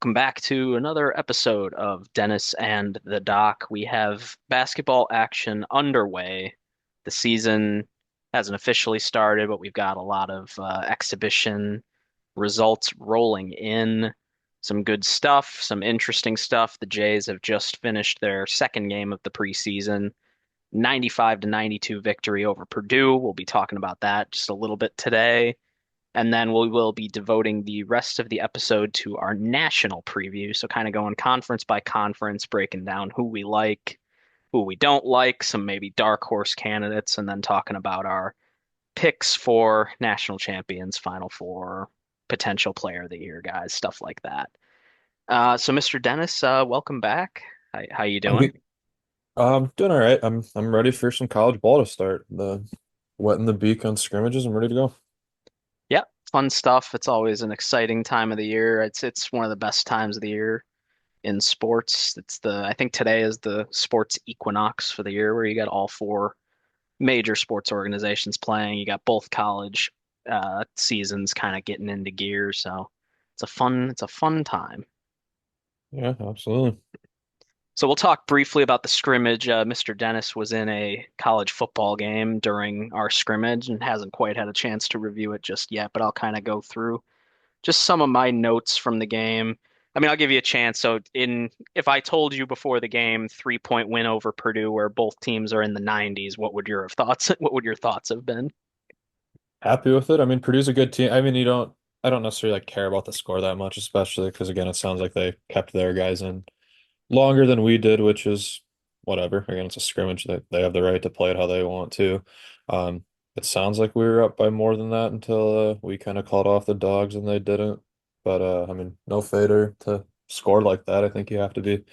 Welcome back to another episode of Dennis and the Doc. We have basketball action underway. The season hasn't officially started, but we've got a lot of exhibition results rolling in. Some good stuff, some interesting stuff. The Jays have just finished their second game of the preseason, 95 to 92 victory over Purdue. We'll be talking about that just a little bit today. And then we will be devoting the rest of the episode to our national preview. So, kind of going conference by conference, breaking down who we like, who we don't like, some maybe dark horse candidates, and then talking about our picks for national champions, Final Four, potential player of the year guys, stuff like that. So, Mr. Dennis, welcome back. How you I'm doing? good. Doing all right. I'm ready for some college ball to start. The wetting the beak on scrimmages. I'm ready to go. Yep, fun stuff. It's always an exciting time of the year. It's one of the best times of the year in sports. I think today is the sports equinox for the year where you got all four major sports organizations playing. You got both college seasons kind of getting into gear, so it's a fun time. Yeah, absolutely. So we'll talk briefly about the scrimmage. Mr. Dennis was in a college football game during our scrimmage and hasn't quite had a chance to review it just yet, but I'll kind of go through just some of my notes from the game. I mean, I'll give you a chance. So, in if I told you before the game, 3-point win over Purdue, where both teams are in the 90s, what would your thoughts? What would your thoughts have been? Happy with it. I mean, Purdue's a good team. I mean, I don't necessarily like care about the score that much, especially because again, it sounds like they kept their guys in longer than we did, which is whatever. Again, it's a scrimmage that they have the right to play it how they want to. Um, it sounds like we were up by more than that until we kind of called off the dogs and they didn't. But I mean, no fader to score like that. I think you have to be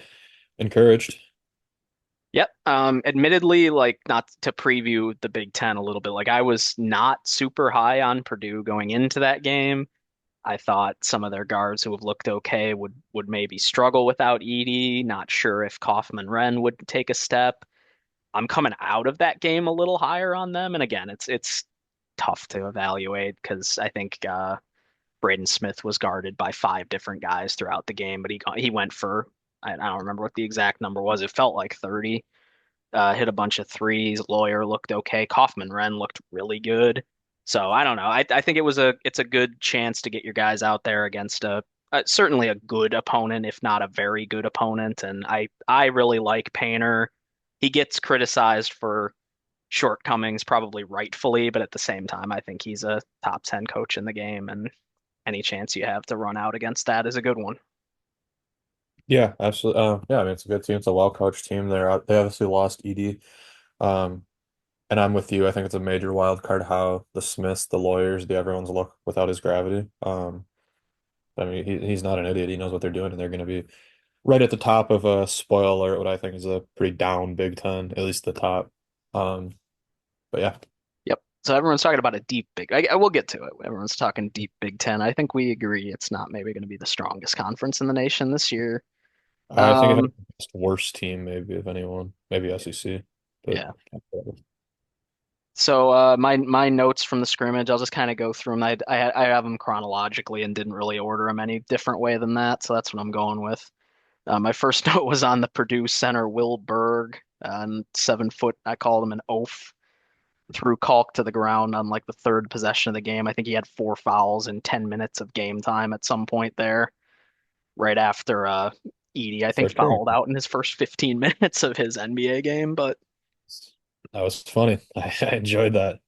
encouraged. Yep. Admittedly, like not to preview the Big Ten a little bit, like I was not super high on Purdue going into that game. I thought some of their guards who have looked okay would maybe struggle without Edie. Not sure if Kaufman Wren would take a step. I'm coming out of that game a little higher on them. And again, it's tough to evaluate because I think Braden Smith was guarded by five different guys throughout the game, but he went for I don't remember what the exact number was. It felt like 30. Hit a bunch of threes. Lawyer looked okay. Kaufman Wren looked really good. So I don't know. I think it's a good chance to get your guys out there against certainly a good opponent, if not a very good opponent. And I really like Painter. He gets criticized for shortcomings, probably rightfully, but at the same time, I think he's a top 10 coach in the game, and any chance you have to run out against that is a good one. Yeah, absolutely. Yeah, I mean, it's a good team. It's a well-coached team. They obviously lost Edie. Um, and I'm with you. I think it's a major wild card how the Smiths, the lawyers, the everyone's look without his gravity. I mean, he's not an idiot. He knows what they're doing, and they're going to be right at the top of a spoiler alert, what I think is a pretty down Big Ten, at least the top. Um, but yeah, Yep. So everyone's talking about a deep big. I will get to it. Everyone's talking deep Big Ten. I think we agree it's not maybe going to be the strongest conference in the nation this year. I think it has Um, the best worst team, maybe if anyone, maybe SEC, but yeah. So my notes from the scrimmage, I'll just kind of go through them. I have them chronologically and didn't really order them any different way than that. So that's what I'm going with. My first note was on the Purdue center, Will Berg, 7 foot. I called him an oaf. Threw Kalk to the ground on like the third possession of the game. I think he had four fouls in 10 minutes of game time at some point there, right after Edie, I think, for sure. fouled out in his first 15 minutes of his NBA game. But That was funny. I enjoyed that.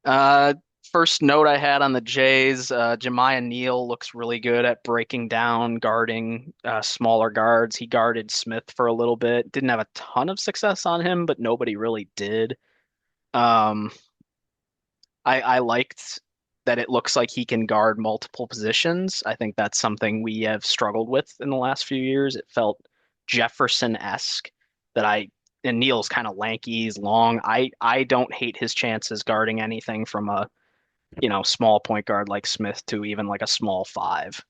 uh, first note I had on the Jays, Jemiah Neal looks really good at breaking down, guarding smaller guards. He guarded Smith for a little bit. Didn't have a ton of success on him, but nobody really did. Um, I liked that it looks like he can guard multiple positions. I think that's something we have struggled with in the last few years. It felt Jefferson-esque that and Neal's kind of lanky, he's long. I don't hate his chances guarding anything from a, small point guard like Smith to even like a small five.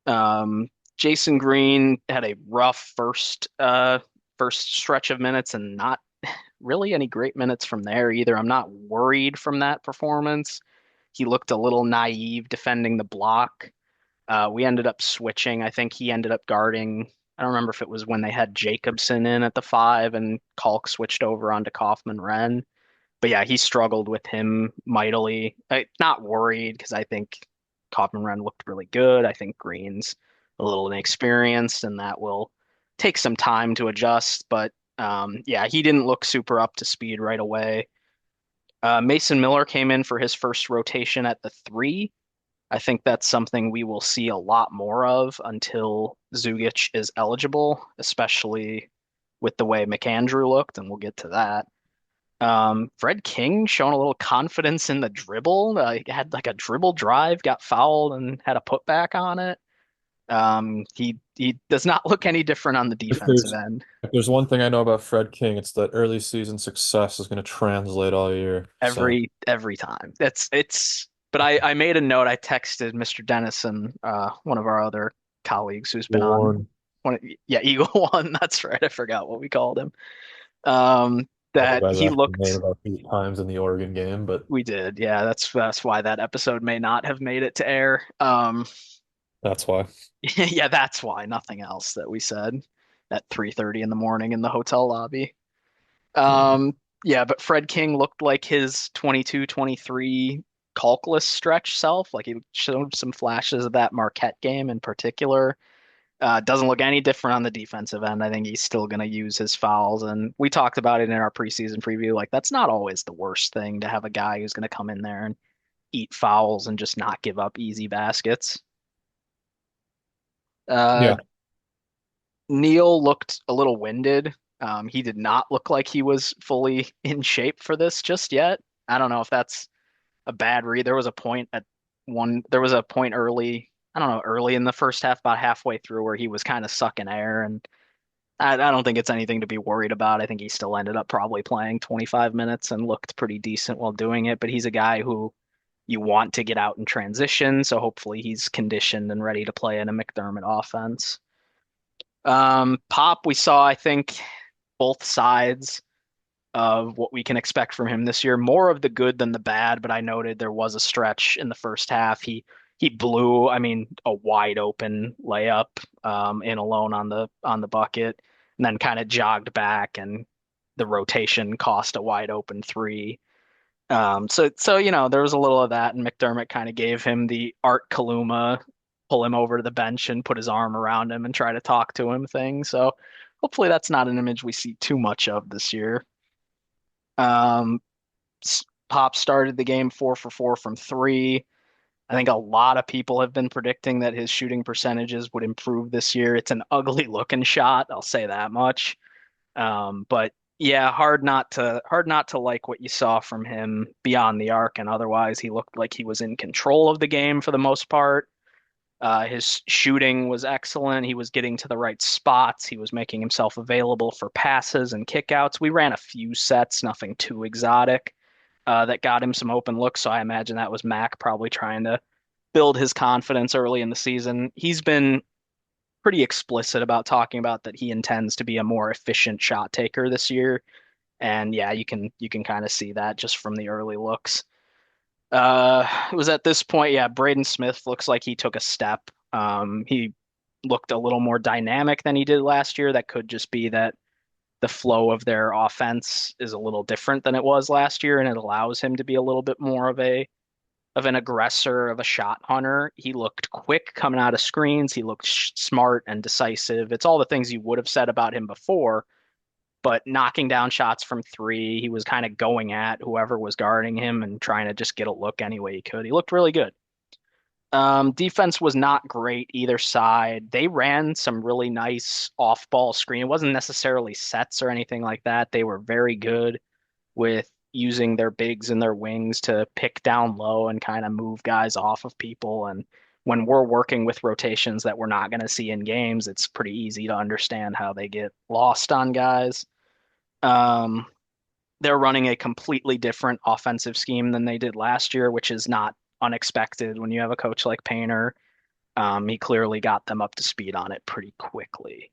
Um, Jason Green had a rough first stretch of minutes and not really any great minutes from there either. I'm not worried from that performance. He looked a little naive defending the block. We ended up switching. I think he ended up guarding. I don't remember if it was when they had Jacobson in at the five and Kalk switched over onto Kaufman Wren. But yeah, he struggled with him mightily. Not worried because I think Kaufman Wren looked really good. I think Green's a little inexperienced and that will take some time to adjust. But yeah, he didn't look super up to speed right away. Mason Miller came in for his first rotation at the three. I think that's something we will see a lot more of until Zugic is eligible, especially with the way McAndrew looked, and we'll get to that. Fred King showing a little confidence in the dribble. He had like a dribble drive, got fouled, and had a putback on it. He does not look any different on the If defensive there's end. if there's one thing I know about Fred King, it's that early season success is going to translate all year. So Every time. It's but I made a note. I texted Mr. Dennison, one of our other colleagues who's been on one, yeah, Eagle One, that's right. I forgot what we called him. couple That guys he actually made looked about 8 times in the Oregon game, but we did. Yeah, that's why that episode may not have made it to air. that's why. Yeah, that's why, nothing else that we said at 3:30 in the morning in the hotel lobby. Mhm. Um, yeah, but Fred King looked like his 22, 23 calculus stretch self. Like he showed some flashes of that Marquette game in particular. Doesn't look any different on the defensive end. I think he's still going to use his fouls. And we talked about it in our preseason preview. Like that's not always the worst thing to have a guy who's going to come in there and eat fouls and just not give up easy baskets. Uh, Yeah, Neil looked a little winded. He did not look like he was fully in shape for this just yet. I don't know if that's a bad read. There was a point early, I don't know, early in the first half, about halfway through, where he was kind of sucking air. And I don't think it's anything to be worried about. I think he still ended up probably playing 25 minutes and looked pretty decent while doing it. But he's a guy who you want to get out in transition. So hopefully he's conditioned and ready to play in a McDermott offense. Pop, we saw, I think, both sides of what we can expect from him this year. More of the good than the bad, but I noted there was a stretch in the first half. He blew, I mean, a wide open layup in alone on the bucket, and then kind of jogged back, and the rotation cost a wide open three. So you know there was a little of that, and McDermott kind of gave him the Art Kaluma, pull him over to the bench and put his arm around him and try to talk to him thing. So hopefully that's not an image we see too much of this year. Um, Pop started the game 4 for 4 from three. I think a lot of people have been predicting that his shooting percentages would improve this year. It's an ugly looking shot, I'll say that much. But yeah, hard not to like what you saw from him beyond the arc, and otherwise he looked like he was in control of the game for the most part. His shooting was excellent. He was getting to the right spots. He was making himself available for passes and kickouts. We ran a few sets, nothing too exotic, that got him some open looks. So I imagine that was Mac probably trying to build his confidence early in the season. He's been pretty explicit about talking about that he intends to be a more efficient shot taker this year. And yeah, you can kind of see that just from the early looks. It was at this point, yeah, Braden Smith looks like he took a step. He looked a little more dynamic than he did last year. That could just be that the flow of their offense is a little different than it was last year, and it allows him to be a little bit more of an aggressor, of a shot hunter. He looked quick coming out of screens. He looked smart and decisive. It's all the things you would have said about him before, but knocking down shots from three, he was kind of going at whoever was guarding him and trying to just get a look any way he could. He looked really good. Defense was not great either side. They ran some really nice off-ball screen. It wasn't necessarily sets or anything like that. They were very good with using their bigs and their wings to pick down low and kind of move guys off of people. And when we're working with rotations that we're not going to see in games, it's pretty easy to understand how they get lost on guys. Um, they're running a completely different offensive scheme than they did last year, which is not unexpected when you have a coach like Painter. He clearly got them up to speed on it pretty quickly.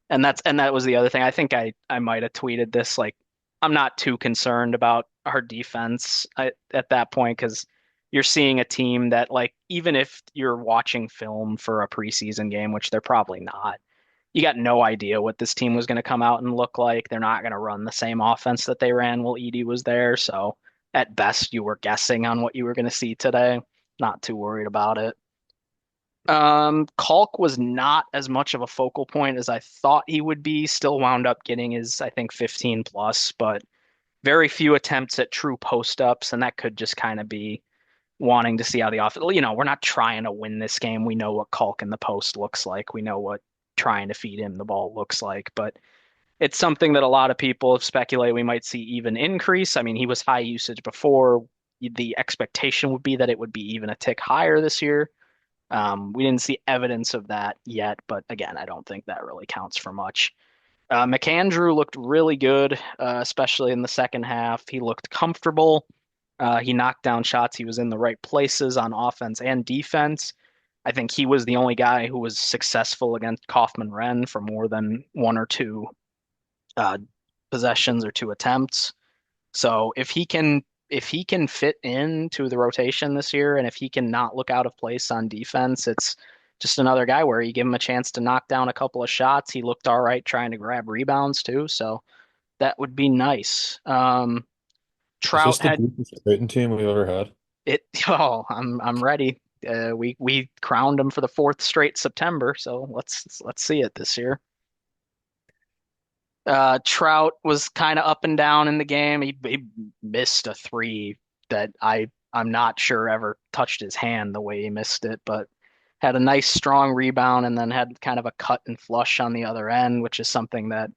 And that was the other thing. I think I might have tweeted this like I'm not too concerned about our defense at that point because you're seeing a team that like even if you're watching film for a preseason game, which they're probably not, you got no idea what this team was going to come out and look like. They're not going to run the same offense that they ran while Edie was there. So at best, you were guessing on what you were going to see today. Not too worried about it. Kalk was not as much of a focal point as I thought he would be. Still wound up getting his, I think, 15 plus, but very few attempts at true post ups, and that could just kind of be wanting to see how the offense. We're not trying to win this game. We know what Kalk in the post looks like. We know what trying to feed him the ball looks like, but it's something that a lot of people have speculated we might see even increase. I mean, he was high usage before. The expectation would be that it would be even a tick higher this year. We didn't see evidence of that yet, but again, I don't think that really counts for much. McAndrew looked really good, especially in the second half. He looked comfortable. He knocked down shots. He was in the right places on offense and defense. I think he was the only guy who was successful against Kaufman Wren for more than one or two uh, possessions or two attempts. So if he can fit into the rotation this year, and if he can not look out of place on defense, it's just another guy where you give him a chance to knock down a couple of shots. He looked all right trying to grab rebounds too, so that would be nice. Is this Trout the had deepest Creighton team we've ever had? it. Oh, I'm ready. We crowned him for the fourth straight September, so let's see it this year. Trout was kind of up and down in the game. He missed a three that I'm not sure ever touched his hand the way he missed it, but had a nice strong rebound and then had kind of a cut and flush on the other end, which is something that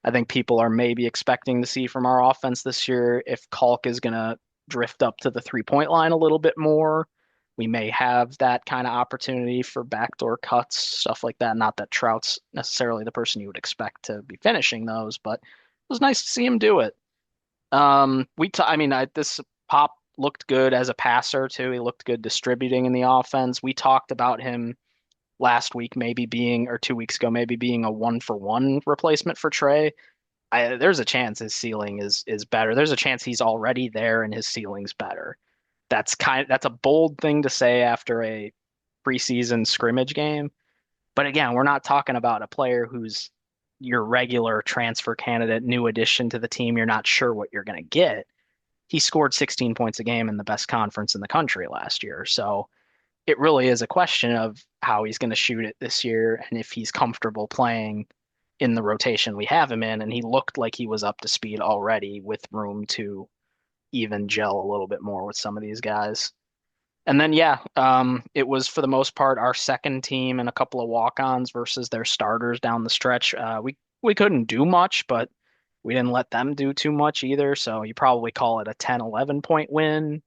I think people are maybe expecting to see from our offense this year. If Kalk is going to drift up to the 3-point line a little bit more, we may have that kind of opportunity for backdoor cuts, stuff like that. Not that Trout's necessarily the person you would expect to be finishing those, but it was nice to see him do it. I mean, this Pop looked good as a passer too. He looked good distributing in the offense. We talked about him last week, maybe being, or 2 weeks ago, maybe being a one for one replacement for Trey. There's a chance his ceiling is better. There's a chance he's already there and his ceiling's better. That's a bold thing to say after a preseason scrimmage game. But again, we're not talking about a player who's your regular transfer candidate, new addition to the team. You're not sure what you're going to get. He scored 16 points a game in the best conference in the country last year. So it really is a question of how he's going to shoot it this year and if he's comfortable playing in the rotation we have him in. And he looked like he was up to speed already with room to even gel a little bit more with some of these guys. And then, yeah, it was for the most part our second team and a couple of walk-ons versus their starters down the stretch. We couldn't do much, but we didn't let them do too much either. So you probably call it a 10, 11 point win.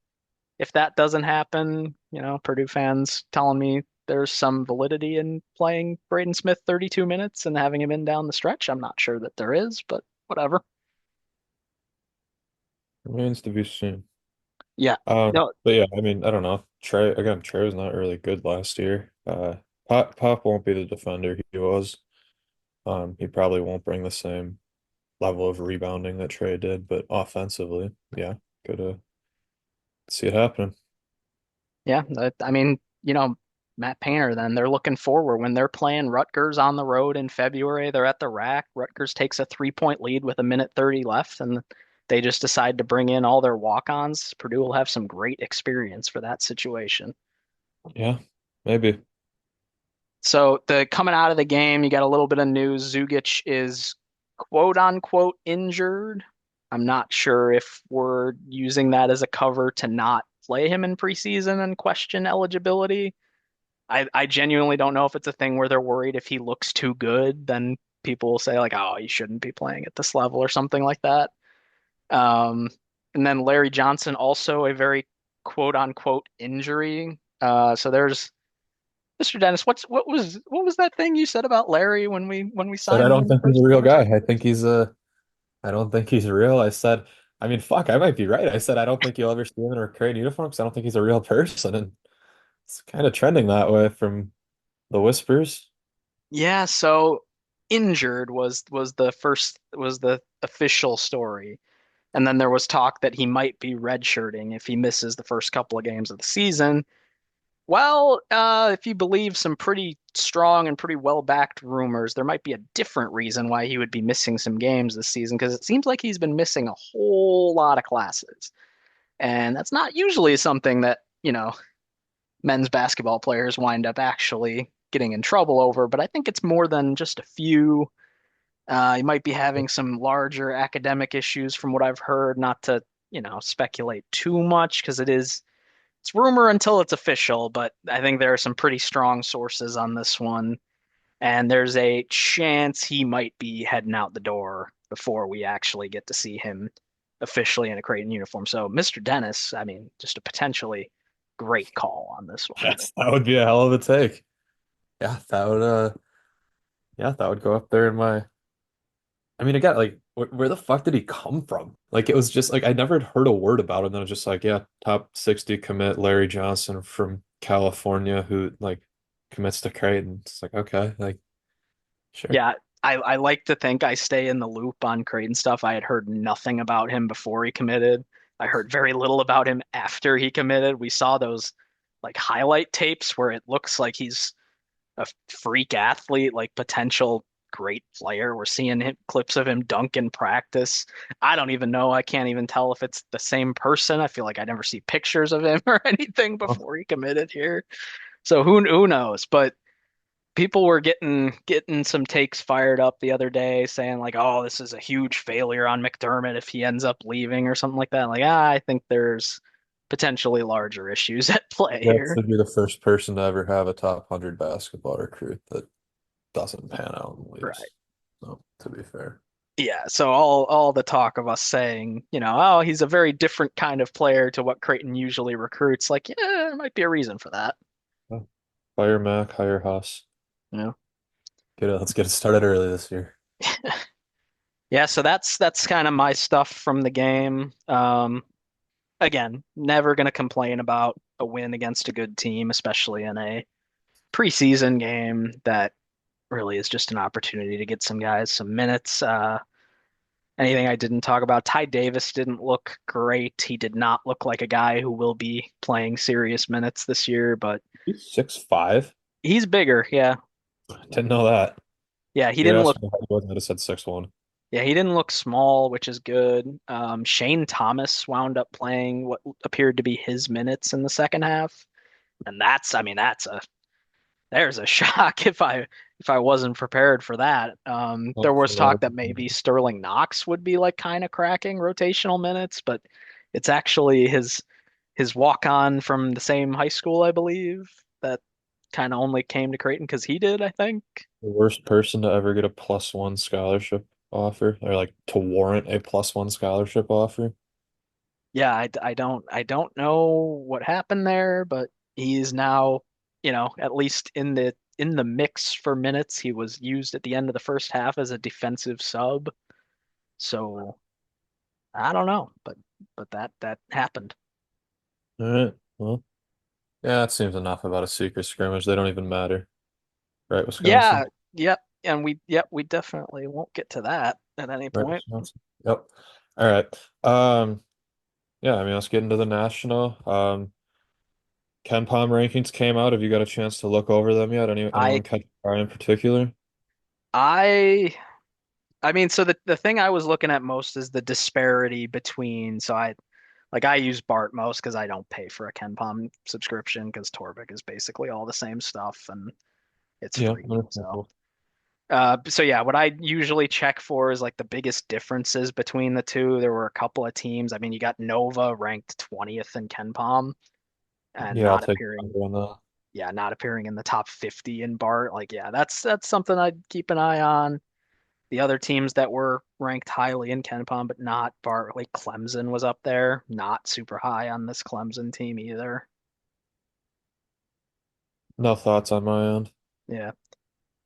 If that doesn't happen, Purdue fans telling me there's some validity in playing Braden Smith 32 minutes and having him in down the stretch. I'm not sure that there is, but whatever. Remains to be seen. Yeah. No, But yeah, I mean, I don't know. Trey was not really good last year. Pop won't be the defender he was. He probably won't bring the same level of rebounding that Trey did, but offensively, yeah, could see it happening. yeah. I mean, Matt Painter, then they're looking forward when they're playing Rutgers on the road in February. They're at the rack. Rutgers takes a 3-point lead with a minute 30 left, and they just decide to bring in all their walk-ons. Purdue will have some great experience for that situation. Yeah, maybe. So the coming out of the game, you got a little bit of news. Zugic is quote unquote injured. I'm not sure if we're using that as a cover to not play him in preseason and question eligibility. I genuinely don't know if it's a thing where they're worried if he looks too good, then people will say like, oh, he shouldn't be playing at this level or something like that. Um, and then Larry Johnson also a very quote unquote injury. So there's Mr. Dennis, what was that thing you said about Larry when we Said I signed him don't in the think he's first a real place? guy. I don't think he's real. I mean, fuck, I might be right. I said I don't think you'll ever see him in a Creighton uniform because I don't think he's a real person, and it's kind of trending that way from the whispers. Yeah, so injured was the official story. And then there was talk that he might be redshirting if he misses the first couple of games of the season. Well, if you believe some pretty strong and pretty well-backed rumors, there might be a different reason why he would be missing some games this season because it seems like he's been missing a whole lot of classes. And that's not usually something that, men's basketball players wind up actually getting in trouble over, but I think it's more than just a few. He might be having some larger academic issues from what I've heard, not to, speculate too much because it's rumor until it's official, but I think there are some pretty strong sources on this one, and there's a chance he might be heading out the door before we actually get to see him officially in a Creighton uniform. So, Mr. Dennis, I mean, just a potentially great call on this one. That would be a hell of a take. Yeah, that would go up there in my. I mean, again, like, where the fuck did he come from? Like, it was just like I never had heard a word about him. Then it was just like, yeah, top 60 commit Larry Johnson from California who like commits to Creighton. It's like, okay, like, sure. Yeah, I like to think I stay in the loop on Creighton stuff. I had heard nothing about him before he committed. I heard very little about him after he committed. We saw those like highlight tapes where it looks like he's a freak athlete, like potential great player. We're seeing clips of him dunk in practice. I don't even know. I can't even tell if it's the same person. I feel like I never see pictures of him or anything Oh, before he committed here. So who knows? But people were getting some takes fired up the other day saying like, "Oh, this is a huge failure on McDermott if he ends up leaving or something like that." Like, I think there's potentially larger issues at play that's here. to be the first person to ever have a top 100 basketball recruit that doesn't pan out and Right. leaves. So, to be fair. Yeah, so all the talk of us saying, oh, he's a very different kind of player to what Creighton usually recruits, like, yeah, there might be a reason for that. Oh, fire Mac, hire Haas. You know? Let's get it started early this year. Yeah, so that's kind of my stuff from the game. Again, never gonna complain about a win against a good team, especially in a preseason game that really is just an opportunity to get some guys some minutes. Anything I didn't talk about, Ty Davis didn't look great. He did not look like a guy who will be playing serious minutes this year, but He's 6'5". he's bigger. Yeah. Didn't know that. Yeah, he You didn't asked look me how he was, I'd have said 6'1". yeah, he didn't look small, which is good. Shane Thomas wound up playing what appeared to be his minutes in the second half. And I mean, there's a shock if I wasn't prepared for that. Oh, There for was a lot talk of that people. maybe Sterling Knox would be like kind of cracking rotational minutes, but it's actually his walk on from the same high school, I believe, that kind of only came to Creighton because he did, I think. The worst person to ever get a +1 scholarship offer, or like to warrant a +1 scholarship offer. Yeah, I don't know what happened there, but he is now, at least in the mix for minutes. He was used at the end of the first half as a defensive sub. So I don't know, but that happened. All right. Well, yeah, that seems enough about a secret scrimmage. They don't even matter. Right, Yeah, Wisconsin? yep, and we definitely won't get to that at any Right, point. Wisconsin. Yep. All right. Yeah, I mean, let's get into the national. Ken Palm rankings came out. Have you got a chance to look over them yet? I Anyone catch your eye in particular? I I mean, so the thing I was looking at most is the disparity between. So I use Bart most because I don't pay for a Ken Palm subscription because Torvik is basically all the same stuff and it's Yeah, free. So understandable. so yeah, what I usually check for is like the biggest differences between the two. There were a couple of teams. I mean, you got Nova ranked 20th in Ken Palm and Yeah, I'll not take appearing. under on that. Yeah, not appearing in the top 50 in Bart. Like, yeah, that's something I'd keep an eye on. The other teams that were ranked highly in Ken Palm, but not Bart, like Clemson was up there, not super high on this Clemson team either. No thoughts on my end. Yeah.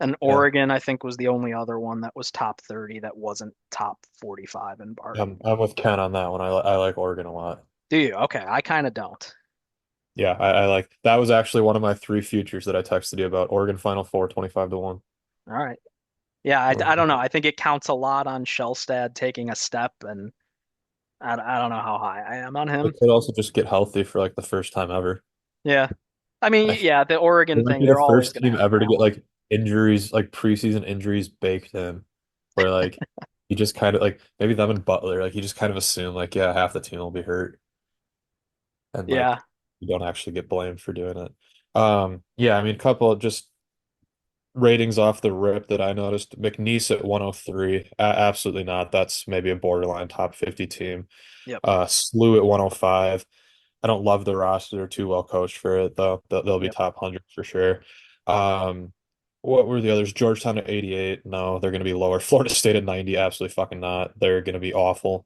And Yeah, Oregon, I think, was the only other one that was top 30 that wasn't top 45 in Bart. I'm with Ken on that one. I like Oregon a lot. Do you? Okay, I kind of don't. Yeah, I like that was actually one of my three futures that I texted you about. Oregon Final Four, 25-1. All right. Yeah, I don't know. Oregon. I think it counts a lot on Shelstad taking a step, and I don't know how high I am on They him. could also just get healthy for like the first time ever. Yeah. I mean, I yeah, the They Oregon might thing, be the they're always first going to team have ever to get talent. like injuries, like preseason injuries baked in, where like you just kind of like maybe them and Butler, like you just kind of assume like yeah, half the team will be hurt, and Yeah. like you don't actually get blamed for doing it. Yeah, I mean, a couple of just ratings off the rip that I noticed. McNeese at 103, absolutely not. That's maybe a borderline top 50 team. Yep. Slew at 105. I don't love the roster. They're too well coached for it, though. They'll be Yep. top 100 for sure. Um, what were the others? Georgetown at 88. No, they're going to be lower. Florida State at 90. Absolutely fucking not. They're going to be awful.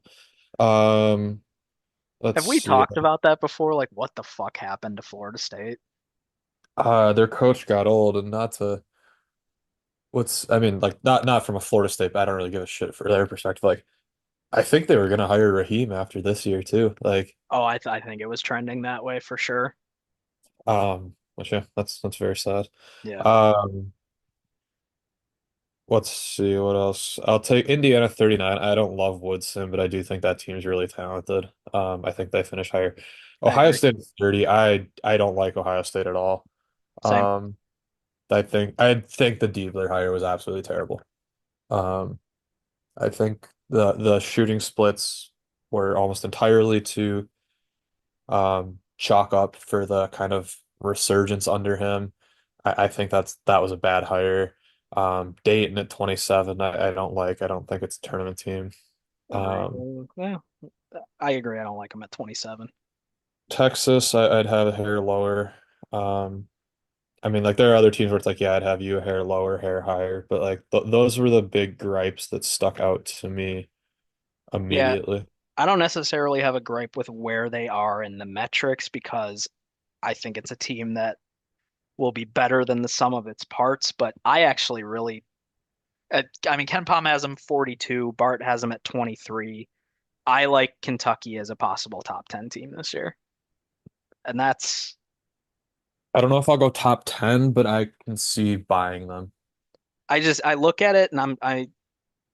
Um, let's Have we see. talked about that before? Like, what the fuck happened to Florida State? Their coach got old, and not to I mean, like not from a Florida State, but I don't really give a shit for their perspective. Like, I think they were going to hire Raheem after this year too. Like, Oh, I think it was trending that way for sure. which yeah, that's very sad. Yeah. Um, Let's see what else. I'll take Indiana 39. I don't love Woodson, but I do think that team's really talented. I think they finish higher. I Ohio agree. State is 30. I don't like Ohio State at all. Same. Um, I think the Diebler hire was absolutely terrible. Um, I think the shooting splits were almost entirely to chalk up for the kind of resurgence under him. I think that was a bad hire. Dayton at 27, I don't like. I don't think it's a tournament team. Agreed. Um, Yeah, I agree. I don't like him at 27. Texas, I'd have a hair lower. Um, I mean, like there are other teams where it's like, yeah, I'd have you a hair lower, hair higher, but like those were the big gripes that stuck out to me Yeah, immediately. I don't necessarily have a gripe with where they are in the metrics because I think it's a team that will be better than the sum of its parts. But I actually really, I mean, Ken Pom has him 42, Bart has him at 23. I like Kentucky as a possible top 10 team this year. And that's, I don't know if I'll go top 10, but I can see buying them. I look at it and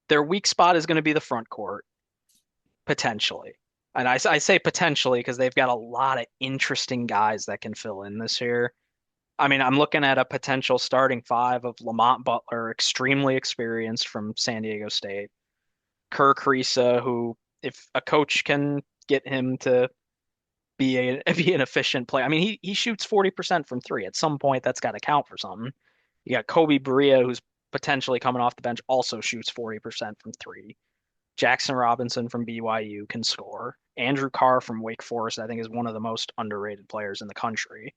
their weak spot is going to be the front court, potentially. And I say potentially because they've got a lot of interesting guys that can fill in this year. I mean, I'm looking at a potential starting five of Lamont Butler, extremely experienced from San Diego State. Kerr Kriisa, who, if a coach can get him to be an efficient player, I mean, he shoots 40% from three. At some point, that's got to count for something. You got Kobe Bria, who's potentially coming off the bench, also shoots 40% from three. Jackson Robinson from BYU can score. Andrew Carr from Wake Forest, I think, is one of the most underrated players in the country.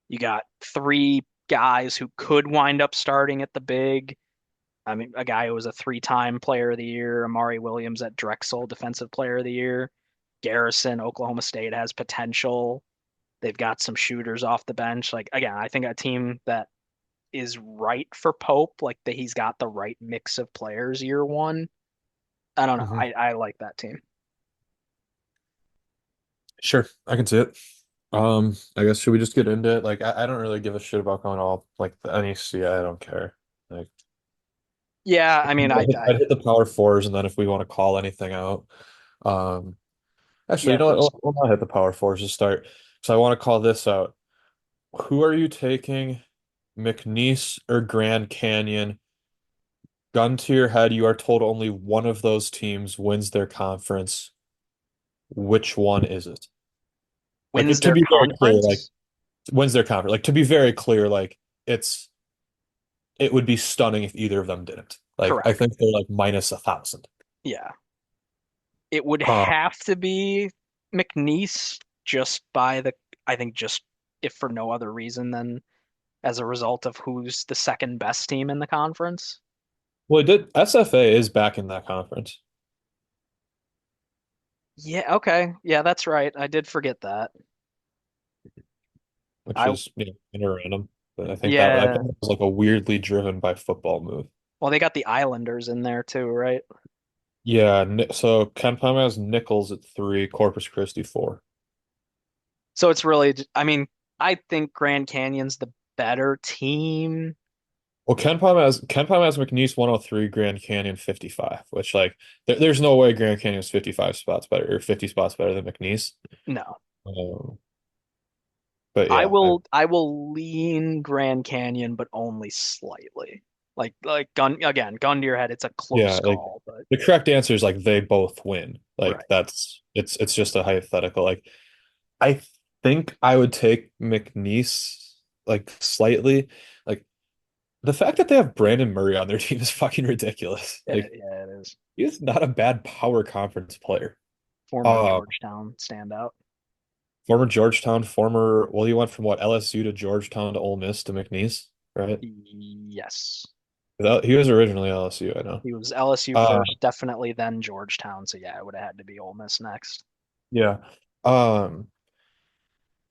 You got three guys who could wind up starting at the big. I mean, a guy who was a three-time player of the year, Amari Williams at Drexel, defensive player of the year. Garrison, Oklahoma State has potential. They've got some shooters off the bench. Like, again, I think a team that is right for Pope, like that he's got the right mix of players year one. I don't know. Mhm. I like that team. Sure, I can see it. I guess should we just get into it? Like, I don't really give a shit about going all like the NEC. I don't care. Like, Yeah, I mean, I'd hit the power fours, and then if we want to call anything out, um, actually, yeah, you know what? please. We'll not hit the power fours to start. So I want to call this out. Who are you taking, McNeese or Grand Canyon? Gun to your head, you are told only one of those teams wins their conference. Which one is it? Like Wins to their be very clear, like conference? wins their conference. Like to be very clear, like it would be stunning if either of them didn't. Like I Correct. think they're like minus 1,000. Yeah. It would Uh, have to be McNeese just by I think just if for no other reason than as a result of who's the second best team in the conference. well, it did. SFA is back in that conference, Yeah, okay. Yeah, that's right. I did forget that. which I is kind of random. But I yeah. think it was like a weirdly driven by football move. Well, they got the Islanders in there too, right? Yeah. So Ken Palm has Nichols at 3, Corpus Christi 4. So it's really I mean, I think Grand Canyon's the better team. Well, Ken Palm has McNeese 103, Grand Canyon 55, which like there's no way Grand Canyon's 55 spots better or 50 spots better than McNeese. No. Um, but yeah, I will lean Grand Canyon, but only slightly. Like gun to your head, it's a close yeah, like call, but the correct answer is like they both win. Like right. that's it's just a hypothetical. Like I think I would take McNeese like slightly. Like the fact that they have Brandon Murray on their team is fucking ridiculous. Like Yeah, it is. he's not a bad power conference player. Former Uh, Georgetown standout. Former Georgetown, former, well, he went from what, LSU to Georgetown to Ole Miss to McNeese, right? Yes. He was originally LSU, I know. He was LSU Uh, first, definitely then Georgetown. So yeah, it would have had to be Ole Miss next. yeah. Um,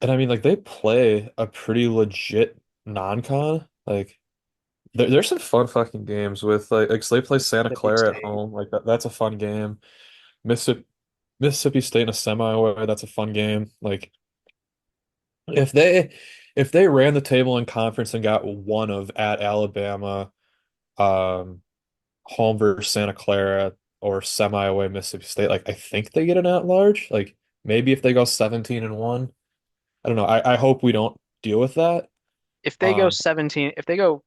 and I mean, like they play a pretty legit non-con. Like there's some fun fucking games with like so they play Santa Mississippi Clara at State. home. Like that's a fun game. Mississippi Mississippi State in a semi away, that's a fun game. Like if they ran the table in conference and got one of at Alabama, um home versus Santa Clara or semi away Mississippi State, like I think they get an at large. Like maybe if they go 17-1. I don't know. I hope we don't deal with that. If they go Um 17, if they go,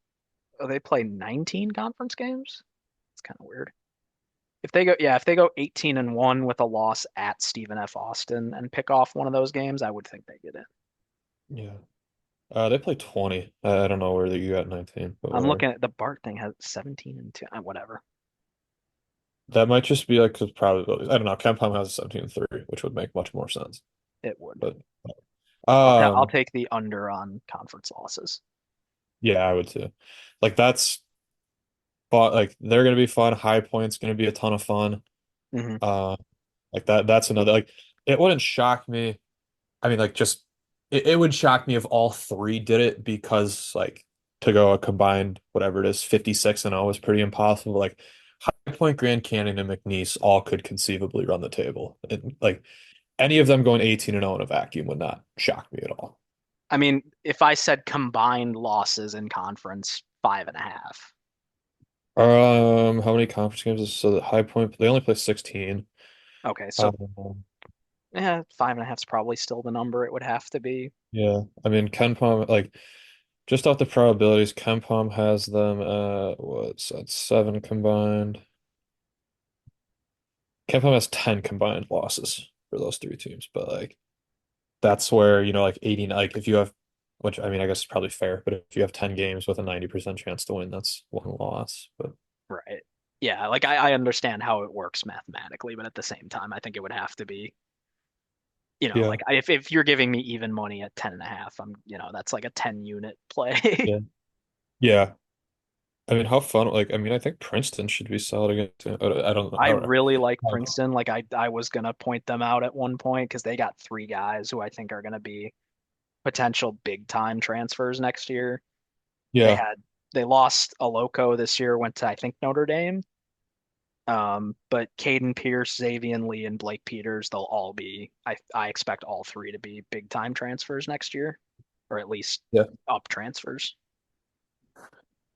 oh, they play 19 conference games. It's kind of weird. If they go 18-1 with a loss at Stephen F. Austin and pick off one of those games, I would think they get it. yeah. They play 20. I don't know where you got 19, but I'm whatever. looking at the Bart thing has 17-2. Whatever. That might just be like because probabilities. I don't know. Kempom has a 17-3, which would make much more sense. It would. But I'll um take the under on conference losses. yeah, I would too. Like that's fun. Like they're gonna be fun. High Point's gonna be a ton of fun. Hmm. Uh like that's another like it wouldn't shock me. I mean, like, just it would shock me if all three did it because, like, to go a combined whatever it is, 56-0 is pretty impossible. Like, High Point, Grand Canyon, and McNeese all could conceivably run the table. And, like, any of them going 18-0 in a vacuum would not shock me at all. I mean, if I said combined losses in conference, 5.5. How many conference games is so that High Point? They only play 16. Okay, so Um, yeah, 5.5 is probably still the number it would have to be. yeah, I mean, Ken Palm, like, just off the probabilities, Ken Palm has them what's that, seven combined. Capcom has 10 combined losses for those three teams, but like that's where, like 80, like if you have, which I mean, I guess is probably fair, but if you have 10 games with a 90% chance to win, that's one loss. But Right. Yeah, like I understand how it works mathematically, but at the same time, I think it would have to be, yeah, like if you're giving me even money at 10.5, that's like a 10 unit play. yeah, yeah. I mean, how fun, like, I mean, I think Princeton should be solid against, I don't know. I I don't really like know. Princeton. Like I was gonna point them out at one point because they got three guys who I think are gonna be potential big time transfers next year. They Yeah, had they lost a loco this year, went to I think Notre Dame. But Caden Pierce, Xavier Lee, and Blake Peters, they'll all be. I expect all three to be big time transfers next year, or at least yeah, up transfers.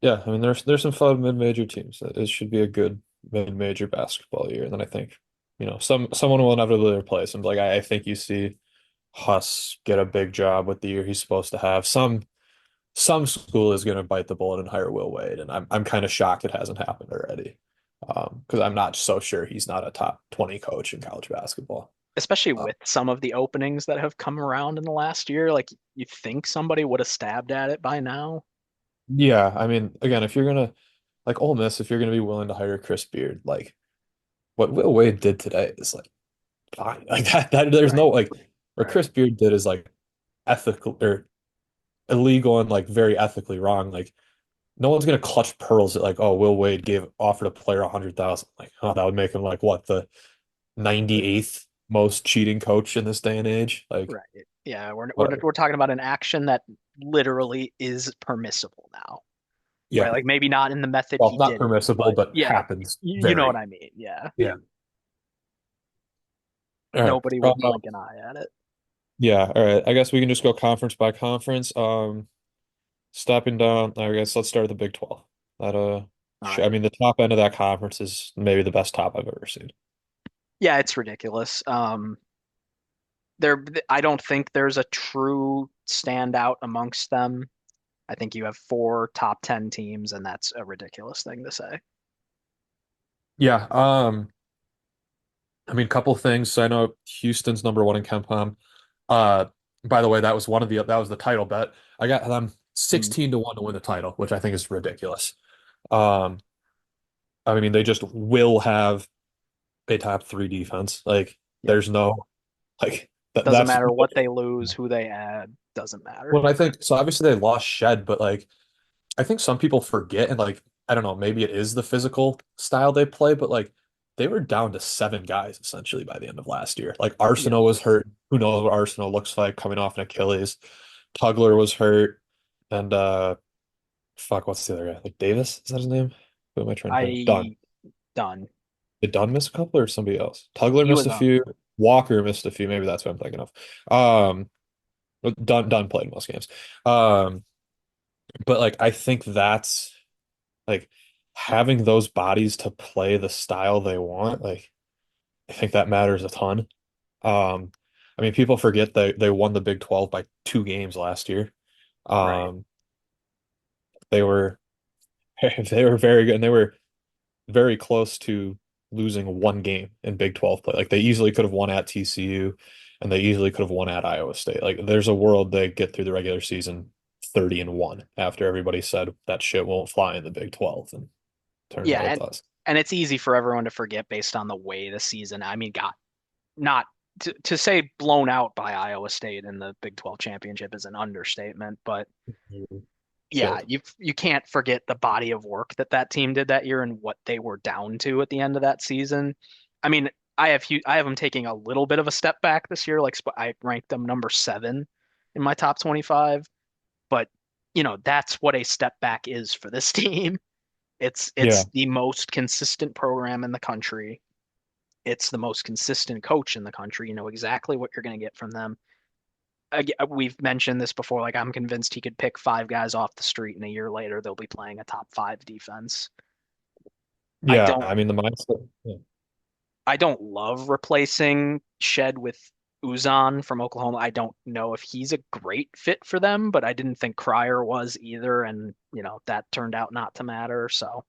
yeah. I mean, there's some fun mid-major teams. It should be a good mid-major basketball year. And then I think, someone will inevitably replace him. Like, I think you see Huss get a big job with the year he's supposed to have. Some school is going to bite the bullet and hire Will Wade, and I'm kind of shocked it hasn't happened already. Because I'm not so sure he's not a top 20 coach in college basketball. Especially Uh, with some of the openings that have come around in the last year. Like you think somebody would have stabbed at it by now. yeah, I mean, again, if you're gonna like Ole Miss, if you're gonna be willing to hire Chris Beard, like what Will Wade did today is like fine. Like that there's no Right, like what right, Chris Beard did is like ethical or illegal and like very ethically wrong. Like no one's gonna clutch pearls at like, oh, Will Wade gave offered a player 100,000. Like, oh, that would make him like what the 98th most cheating coach in this day and age. Like, right. Yeah, whatever. we're talking about an action that literally is permissible now, Yeah. right? Like maybe not in the method Well, he not did it, permissible, but but yeah, happens you know what very. I mean. Yeah, Yeah. All right. nobody would blink an eye at it. Yeah. All right. I guess we can just go conference by conference. Stepping down, I guess let's start with the Big 12. That All I right. mean the top end of that conference is maybe the best top I've ever seen. Yeah, it's ridiculous. There, I don't think there's a true standout amongst them. I think you have four top 10 teams, and that's a ridiculous thing to say. Yeah, I mean, a couple things. So I know Houston's number one in KenPom. Uh, by the way, that was the title bet. I got them Mm, 16 to 1 to win the title, which I think is ridiculous. Um, I mean, they just will have a top three defense. Like, yep. there's no like Doesn't that's matter what they lose, who they add, doesn't matter. what I think. So obviously they lost Shed, but like I think some people forget, and like I don't know, maybe it is the physical style they play, but like they were down to seven guys essentially by the end of last year. Like Yep. Arsenal was hurt. Who knows what Arsenal looks like coming off an Achilles. Tugler was hurt, and fuck, what's the other guy? Like Davis, is that his name? Who am I trying to think? Dunn. I done. Did Dunn miss a couple or somebody else? Tugler He missed was a on. few. Walker missed a few. Maybe that's what I'm thinking of. Um, but Dunn played most games. Um, but like I think that's like having those bodies to play the style they want, like I think that matters a ton. Um, I mean, people forget they won the Big 12 by 2 games last year. Right. Um, they were they were very good and they were very close to losing 1 game in Big 12 play. Like they easily could have won at TCU and they easily could have won at Iowa State. Like there's a world they get through the regular season 30 and 1 after everybody said that shit won't fly in the Big 12 and turns Yeah, out it does. and it's easy for everyone to forget based on the way the season, I mean, got not to say blown out by Iowa State in the Big 12 championship is an understatement, but Mhm. yeah, Should. you can't forget the body of work that that team did that year and what they were down to at the end of that season. I mean, I have them taking a little bit of a step back this year. Like I ranked them number 7 in my top 25, but that's what a step back is for this team. Yeah. It's the most consistent program in the country. It's the most consistent coach in the country. You know exactly what you're going to get from them. We've mentioned this before. Like I'm convinced he could pick 5 guys off the street, and a year later they'll be playing a top 5 defense. I Yeah. don't I mean, the mindset. Yeah. I don't love replacing Shed with Uzan from Oklahoma. I don't know if he's a great fit for them, but I didn't think Cryer was either, and that turned out not to matter. So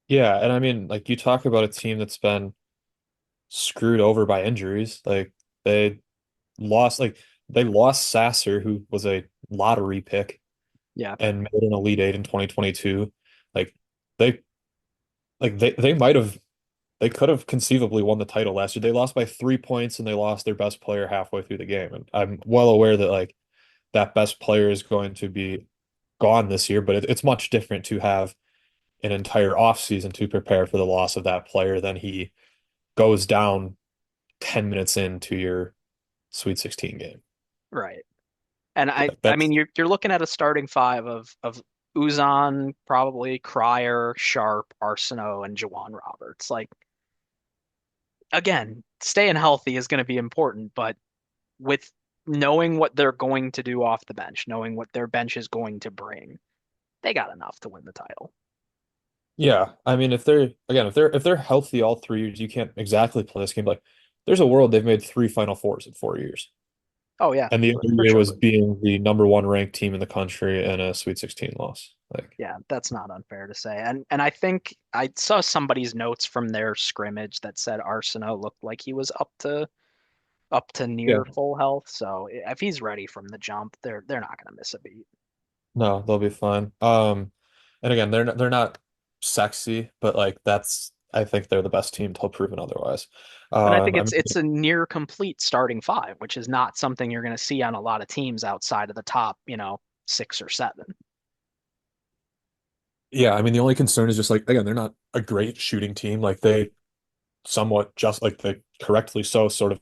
Yeah. And I mean, like, you talk about a team that's been screwed over by injuries. They like, they lost Sasser, who was a lottery pick yeah, and made an Elite Eight in 2022. Like, they, they might have, they could have conceivably won the title last year. They lost by 3 points and they lost their best player halfway through the game. And I'm well aware that, like, that best player is going to be gone this year, but it's much different to have an entire offseason to prepare for the loss of that player than he goes down 10 minutes into your Sweet 16 game. right. And Like I mean that's you're looking at a starting five of Uzan, probably Cryer, Sharp, Arsenault, and Jawan Roberts. Like again, staying healthy is going to be important, but with knowing what they're going to do off the bench, knowing what their bench is going to bring, they got enough to win the title. yeah. I mean, if they're healthy all 3 years, you can't exactly play this game. Like, there's a world they've made 3 Final Fours in 4 years, Oh yeah, and the for, other for year sure. was being the number one ranked team in the country and a Sweet 16 loss. Like, Yeah, that's not unfair to say. And I think I saw somebody's notes from their scrimmage that said Arsenault looked like he was up to yeah, near full health. So if he's ready from the jump, they're not going to miss a beat. no, they'll be fine. And again, they're not sexy, but like that's I think they're the best team till proven otherwise. And I think I it's mean, it's a near complete starting five, which is not something you're going to see on a lot of teams outside of the top, 6 or 7. yeah, I mean the only concern is just like again, they're not a great shooting team. Like they somewhat just like they correctly so sort of.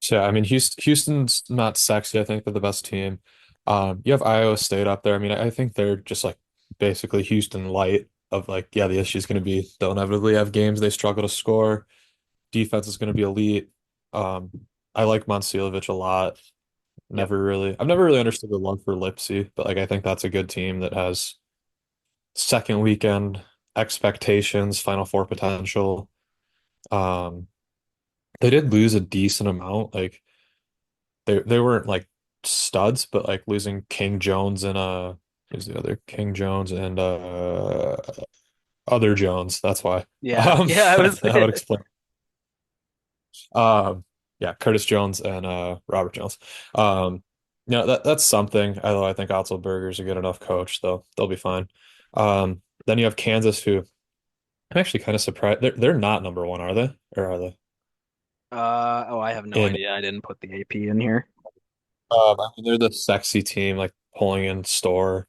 So I mean Houston's not sexy. I think they're the best team. You have Iowa State up there. I mean, I think they're just like basically Houston light of like, yeah, the issue is going to be they'll inevitably have games they struggle to score. Defense is going to be elite. Um, I like Monsilovic a lot. Yep. I've never really understood the love for Lipsy, but like I think that's a good team that has second weekend expectations, Final Four potential. Um, they did lose a decent amount. Like they weren't like studs, but like losing King Jones and who's the other King Jones and other Jones. That's why. Yeah. Yeah. I was. That would explain. Um, yeah, Curtis Jones and Robert Jones. Um, that's something. Although I think Otzelberger's a good enough coach, though they'll be fine. Then you have Kansas, who I'm actually kind of surprised. They're not number one, are they? Or are they? Oh, I have no In idea. I didn't put the AP in here. I mean, they're the sexy team, like pulling in Store,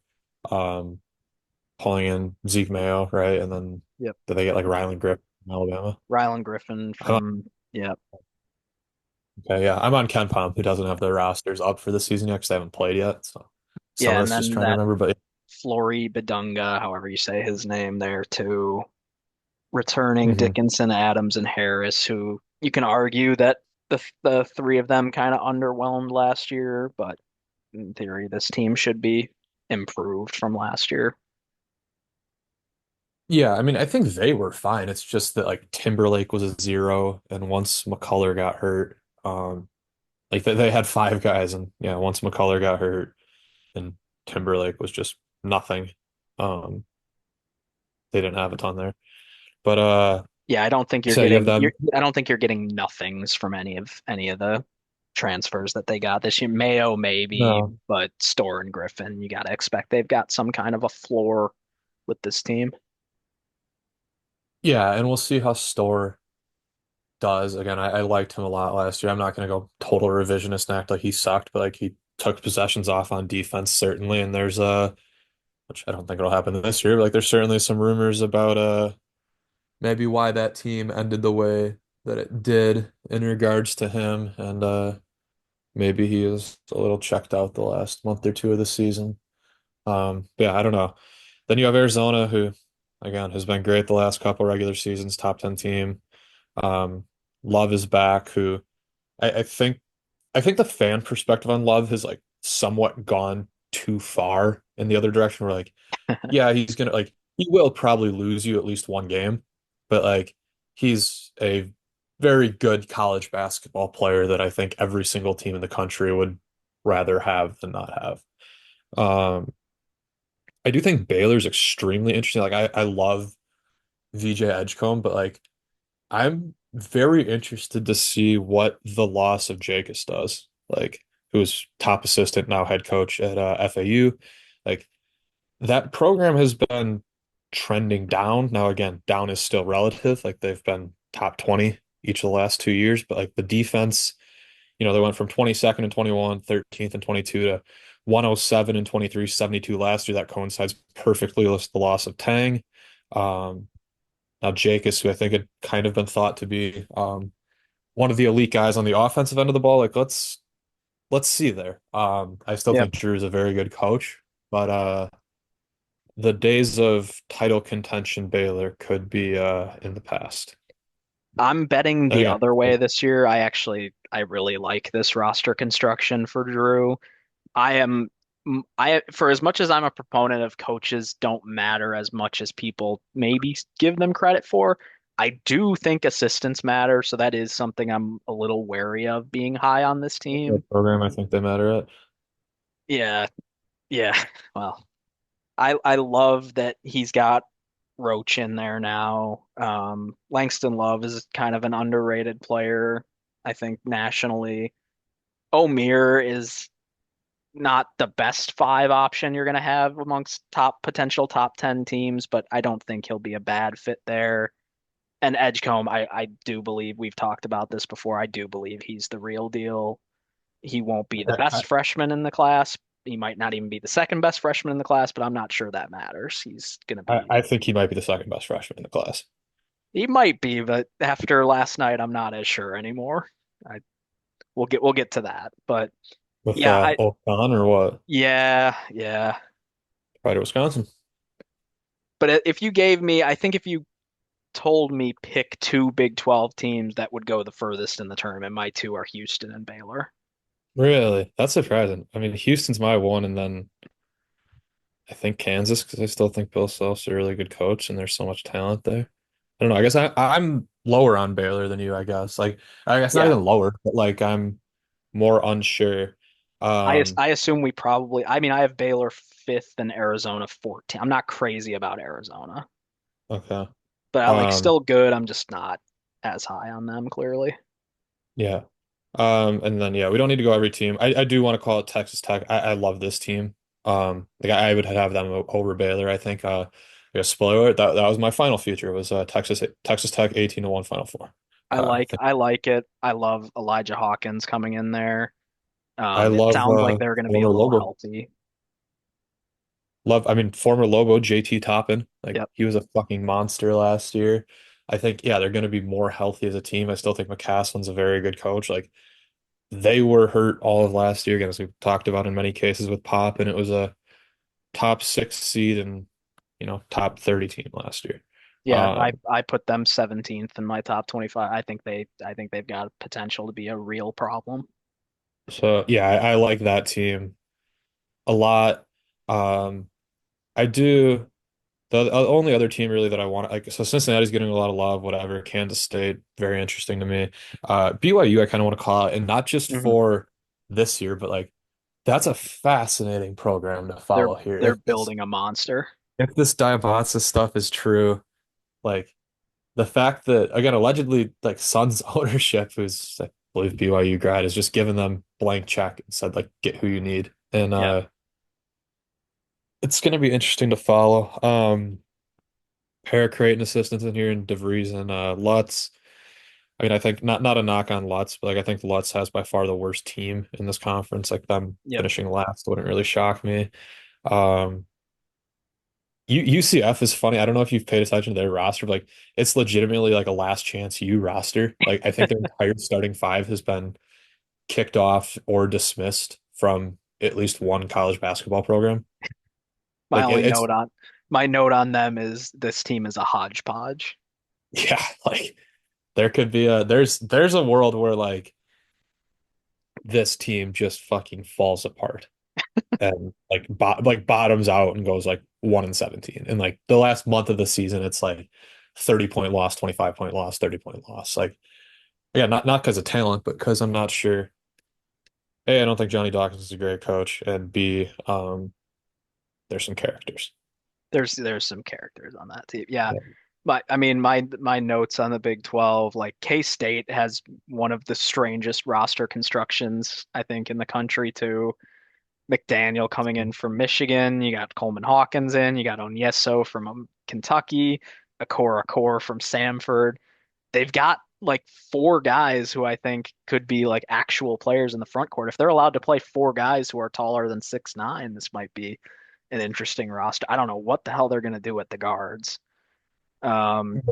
um, pulling in Zeke Mayo, right? And then Yep. do they get like Ryland Grip from Alabama? Rylan Griffin I'm on, from, yeah. okay, yeah, I'm on Ken Palm, who doesn't have their rosters up for the season yet because they haven't played yet. So some Yeah. of And this just then trying to that remember, but Flory Badunga, however you say his name there too, returning mhm. Dickinson, Adams, and Harris, who you can argue that the three of them kind of underwhelmed last year, but in theory, this team should be improved from last year. Yeah, I mean, I think they were fine. It's just that like Timberlake was a zero, and once McCullough got hurt, like they had five guys, and yeah, once McCullough got hurt, and Timberlake was just nothing. Um, they didn't have a ton there. But Yeah, I don't think so you have them. I don't think you're getting nothings from any of the transfers that they got this year. Mayo maybe, No. but Store and Griffin, you got to expect they've got some kind of a floor with this team. Yeah, and we'll see how Store does. Again, I liked him a lot last year. I'm not gonna go total revisionist and act like he sucked, but like he took possessions off on defense certainly. And there's which I don't think it'll happen this year, but like there's certainly some rumors about maybe why that team ended the way that it did in regards to him. And maybe he is a little checked out the last month or two of the season. But yeah, I don't know. Then you have Arizona, who again has been great the last couple regular seasons, top 10 team. Um, Love is back, who I think the fan perspective on Love has like somewhat gone too far in the other direction. Where like, yeah, he's gonna like he will probably lose you at least one game, but like he's a very good college basketball player that I think every single team in the country would rather have than not have. Um, I do think Baylor's extremely interesting. Like I love VJ Edgecombe, but like I'm very interested to see what the loss of Jacobs does. Like who's top assistant now head coach at FAU. Like that program has been trending down. Now again, down is still relative. Like they've been top 20 each of the last 2 years, but like the defense, they went from 22nd and 21, 13th and 22 to 107 and 23, 72 last year. That coincides perfectly with the loss of Tang. Um, Now Jacobs, who I think had kind of been thought to be one of the elite guys on the offensive end of the ball. Like let's see there. I still Yep. think Drew's a very good coach, but the days of title contention Baylor could be in the past. I'm betting And the again, other way this year. I really like this roster construction for Drew. I am for as much as I'm a proponent of coaches don't matter as much as people maybe give them credit for, I do think assistants matter, so that is something I'm a little wary of being high on this the team. program I think they matter at. Yeah, yeah. Well, I love that he's got Roach in there now. Langston Love is kind of an underrated player, I think nationally. O'Meara is not the best five option you're going to have amongst potential top 10 teams, but I don't think he'll be a bad fit there. And Edgecombe, I do believe we've talked about this before. I do believe he's the real deal. He won't be the I, best freshman in the class. He might not even be the second best freshman in the class, but I'm not sure that matters. He's going to be, I think he might be the second best freshman in the class he might be, but after last night, I'm not as sure anymore. I, we'll get to that, but with yeah, Ocon or what? yeah. Right at Wisconsin. But if you gave me, I think if you told me pick two Big 12 teams that would go the furthest in the tournament. My two are Houston and Baylor. Really? That's surprising. I mean, Houston's my one, and then I think Kansas because I still think Bill Self's a really good coach, and there's so much talent there. I don't know. I guess I'm lower on Baylor than you, I guess. Like, I guess not Yeah, even lower, but like I'm more unsure. Um, I assume we probably. I mean, I have Baylor fifth and Arizona 14. I'm not crazy about Arizona, okay. but I like Um, still good. I'm just not as high on them clearly. yeah. And then yeah, we don't need to go every team. I do want to call it Texas Tech. I love this team. Like I would have them over Baylor. I think yeah, spoiler, that was my final future was Texas Tech 18-1 Final Four. I think I like it. I love Elijah Hawkins coming in there. I It love sounds like they're going to be a former little Lobo. healthy. Love, I mean, former Lobo, JT Toppin. Like Yep. he was a fucking monster last year. I think, yeah, they're going to be more healthy as a team. I still think McCaslin's a very good coach. Like they were hurt all of last year, again, as we've talked about in many cases with Pop, and it was a top six seed and, top 30 team last year. Yeah, Um, I put them 17th in my top 25. I think they've got potential to be a real problem. so yeah, I like that team a lot. Um, I do. The only other team really that I want, like, so Cincinnati's getting a lot of love, whatever. Kansas State, very interesting to me. BYU, I kind of want to call out, and not just Hmm. for this year, but like that's a fascinating program to They're follow here. they're building a monster. If this Diabasa stuff is true, like the fact that again, allegedly, like Suns ownership, who's I believe BYU grad, is just giving them blank check and said like get who you need, and Yeah. it's gonna be interesting to follow. Pair of Creighton assistants in here and DeVries and Lutz. I mean, I think not a knock on Lutz, but like I think Lutz has by far the worst team in this conference. Like them Yep. finishing last wouldn't really shock me. Um, UCF is funny. I don't know if you've paid attention to their roster, but like it's legitimately like a last chance U roster. Like I think their entire starting five has been kicked off or dismissed from at least one college basketball program. My Like only it's note on my note on them is this team is a hodgepodge. yeah, like there could be there's a world where like this team just fucking falls apart and like bottoms out and goes like 1-17. And like the last month of the season, it's like 30-point loss, 25-point loss, 30-point loss. Like yeah, not because of talent, but because I'm not sure. A, I don't think Johnny Dawkins is a great coach, and B, there's some characters. There's some characters on that team. Yeah. Yeah. But I mean my notes on the Big 12, like K-State has one of the strangest roster constructions, I think, in the country too. McDaniel coming in from Michigan. You got Coleman Hawkins in. You got Onyeso from Kentucky. Okoro from Samford. They've got like four guys who I think could be like actual players in the front court. If they're allowed to play four guys who are taller than 6'9", this might be an interesting roster. I don't know what the hell they're going to do at the guards.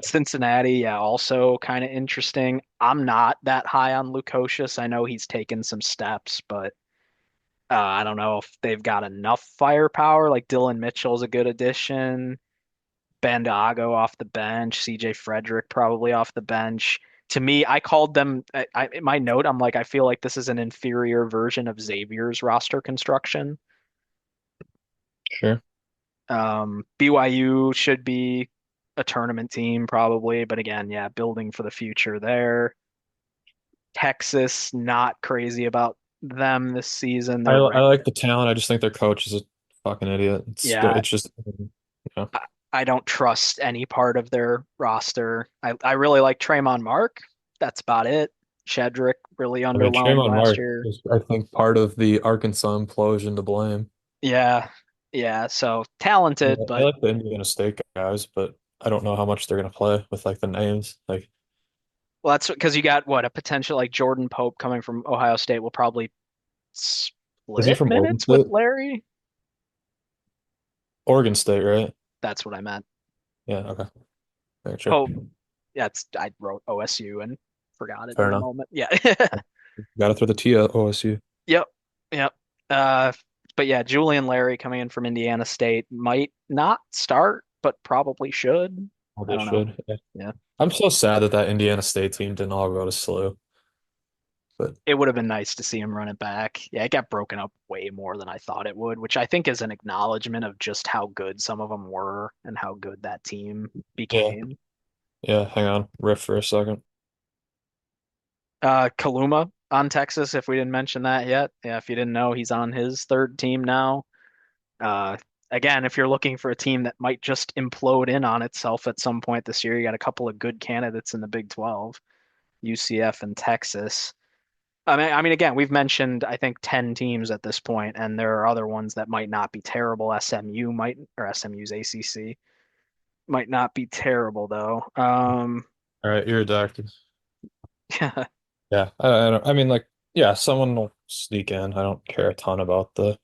Cincinnati, yeah, also kind of interesting. I'm not that high on Lukosius. I know he's taken some steps, but I don't know if they've got enough firepower. Like Dylan Mitchell's a good addition. Bandago off the bench. CJ Frederick probably off the bench. To me, I called them. In my note, I'm like, I feel like this is an inferior version of Xavier's roster construction. Sure. BYU should be a tournament team probably, but again, yeah, building for the future there. Texas, not crazy about them this season. I They're I ranked. like the talent. I just think their coach is a fucking idiot. Yeah, It's just I, I don't trust any part of their roster. I really like Tremont Mark. That's about it. Shedrick really I mean, underwhelmed Trayvon last Mark year. is, I think, part of the Arkansas implosion to blame. Yeah, yeah. So Yeah, talented, I but like the Indiana State guys, but I don't know how much they're gonna play with like the names. Like, well, that's because you got what a potential like Jordan Pope coming from Ohio State will probably is he split from Oregon minutes with State? Larry. Oregon State, right? That's what I meant. Yeah, okay. Very sure. Pope. Yeah, it's I wrote OSU and forgot it Fair in the enough. moment. Yeah. Got to throw the T at OSU. Yep. Yep. Uh, but yeah, Julian Larry coming in from Indiana State might not start, but probably should. Oh, I they don't know. should. Yeah. Yeah. I'm so sad that that Indiana State team didn't all go to SLU. But It would have been nice to see him run it back. Yeah, it got broken up way more than I thought it would, which I think is an acknowledgement of just how good some of them were and how good that team yeah, became. yeah. Hang on, riff for a second. Kaluma on Texas, if we didn't mention that yet. Yeah, if you didn't know, he's on his third team now. Uh, Again, if you're looking for a team that might just implode in on itself at some point this year, you got a couple of good candidates in the Big 12, UCF and Texas. Again, we've mentioned I think 10 teams at this point, and there are other ones that might not be terrible. SMU might, or SMU's ACC might not be terrible though. All right, you're a doctor. Yeah, Yeah, I don't. I mean, like, yeah, someone will sneak in. I don't care a ton about the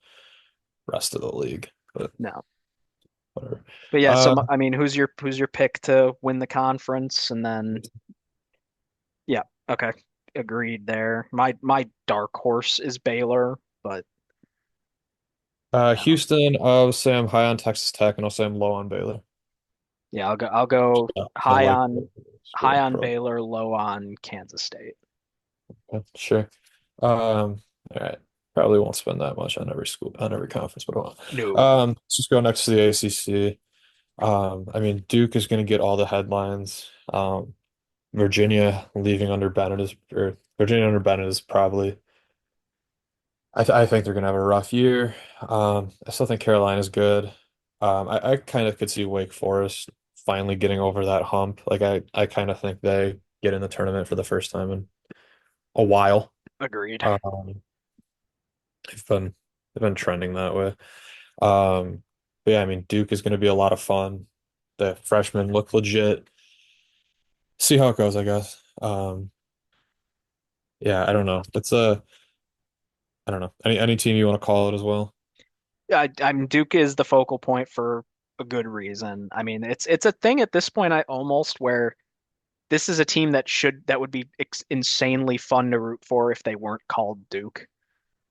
rest of the league, but no, whatever. but yeah. Uh, Who's your pick to win the conference, and then yeah, okay, agreed there. My dark horse is Baylor, but no, Houston. I'll say I'm high on Texas Tech, and I'll say I'm low on Baylor. yeah, I'll go Yeah, I high like on the school pro. Baylor, low on Kansas State. Yeah, sure. All right. Probably won't spend that much on every school, on every conference, but I won't. No, Let's just go next to the ACC. I mean, Duke is going to get all the headlines. Virginia leaving under Bennett is, or Virginia under Bennett is probably. I think they're going to have a rough year. I still think Carolina's good. I kind of could see Wake Forest finally getting over that hump. Like I kind of think they get in the tournament for the first time in a while. agreed. Um, they've been they've been trending that way. But yeah, I mean Duke is going to be a lot of fun. The freshmen look legit. See how it goes, I guess. Yeah, I don't know. It's a I don't know. Any team you want to call it as well? Duke is the focal point for a good reason. I mean, it's a thing at this point. I almost where this is a team that would be insanely fun to root for if they weren't called Duke.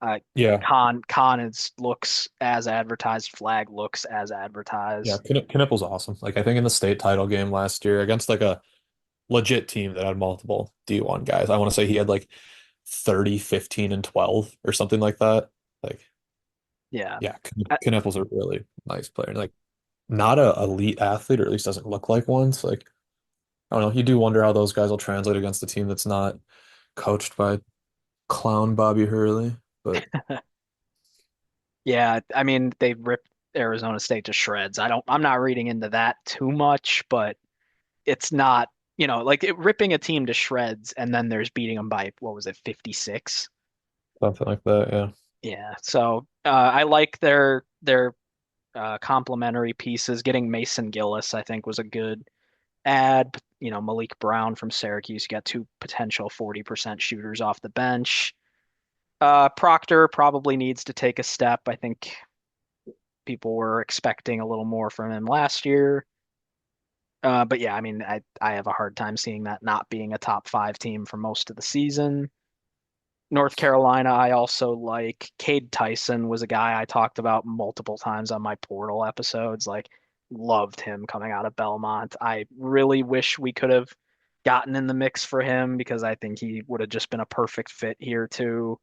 Uh, Yeah, Con is looks as advertised. Flag looks as yeah. advertised. Knipple's awesome. Like I think in the state title game last year against like a legit team that had multiple D1 guys. I want to say he had like 30, 15, and 12 or something like that. Like, Yeah, yeah, I, Knipple's a really nice player. Like not a elite athlete, or at least doesn't look like one. So like I don't know. You do wonder how those guys will translate against a team that's not coached by clown Bobby Hurley. But yeah. I mean, they ripped Arizona State to shreds. I'm not reading into that too much, but it's not. Like ripping a team to shreds and then there's beating them by what was it, 56? something like that, yeah. Yeah, so I like their complementary pieces. Getting Mason Gillis, I think, was a good add. Malik Brown from Syracuse, you got two potential 40% shooters off the bench. Proctor probably needs to take a step. I think people were expecting a little more from him last year. But yeah, I mean, I have a hard time seeing that not being a top five team for most of the season. North Carolina, I also like. Cade Tyson was a guy I talked about multiple times on my Portal episodes. Like, loved him coming out of Belmont. I really wish we could have gotten in the mix for him because I think he would have just been a perfect fit here too.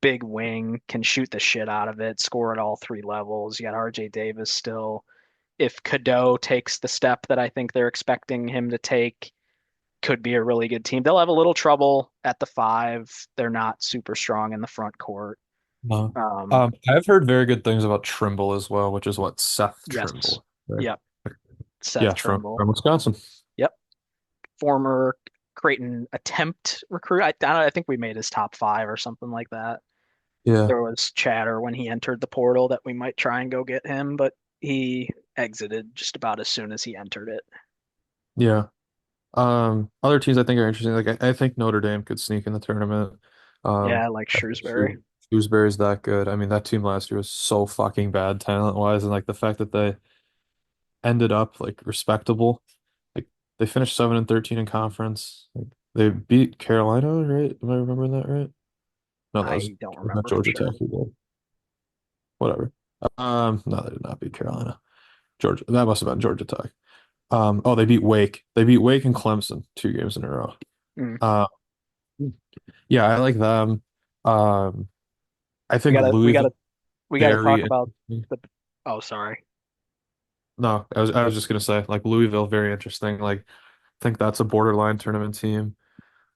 Big wing, can shoot the shit out of it, score at all three levels. You got RJ Davis still. If Cadeau takes the step that I think they're expecting him to take, could be a really good team. They'll have a little trouble at the five. They're not super strong in the front court. No. Um, I've heard very good things about Trimble as well, which is what Seth yes. Trimble, right? Yep. Seth Yeah, Trimble. from Wisconsin. Yep. Former Creighton attempt recruit. I think we made his top five or something like that. Yeah, There was chatter when he entered the portal that we might try and go get him, but he exited just about as soon as he entered it. yeah. Other teams I think are interesting. Like I think Notre Dame could sneak in the tournament. Yeah, I like I think Shrewsbury. Shrewsbury's that good. I mean, that team last year was so fucking bad talent wise, and like the fact that they ended up like respectable. Like they finished 7-13 in conference. Like they beat Carolina, right? Am I remembering that right? No, I don't was not remember for Georgia sure. Tech who did. Whatever. No, they did not beat Carolina. Georgia. That must have been Georgia Tech. Oh, they beat Wake. They beat Wake and Clemson 2 games in a row. Mm. Uh, yeah, I like them. Um, I We think gotta we Louisville gotta we gotta talk very about interesting. the. Oh, sorry. No, I was just gonna say like Louisville very interesting. Like I think that's a borderline tournament team.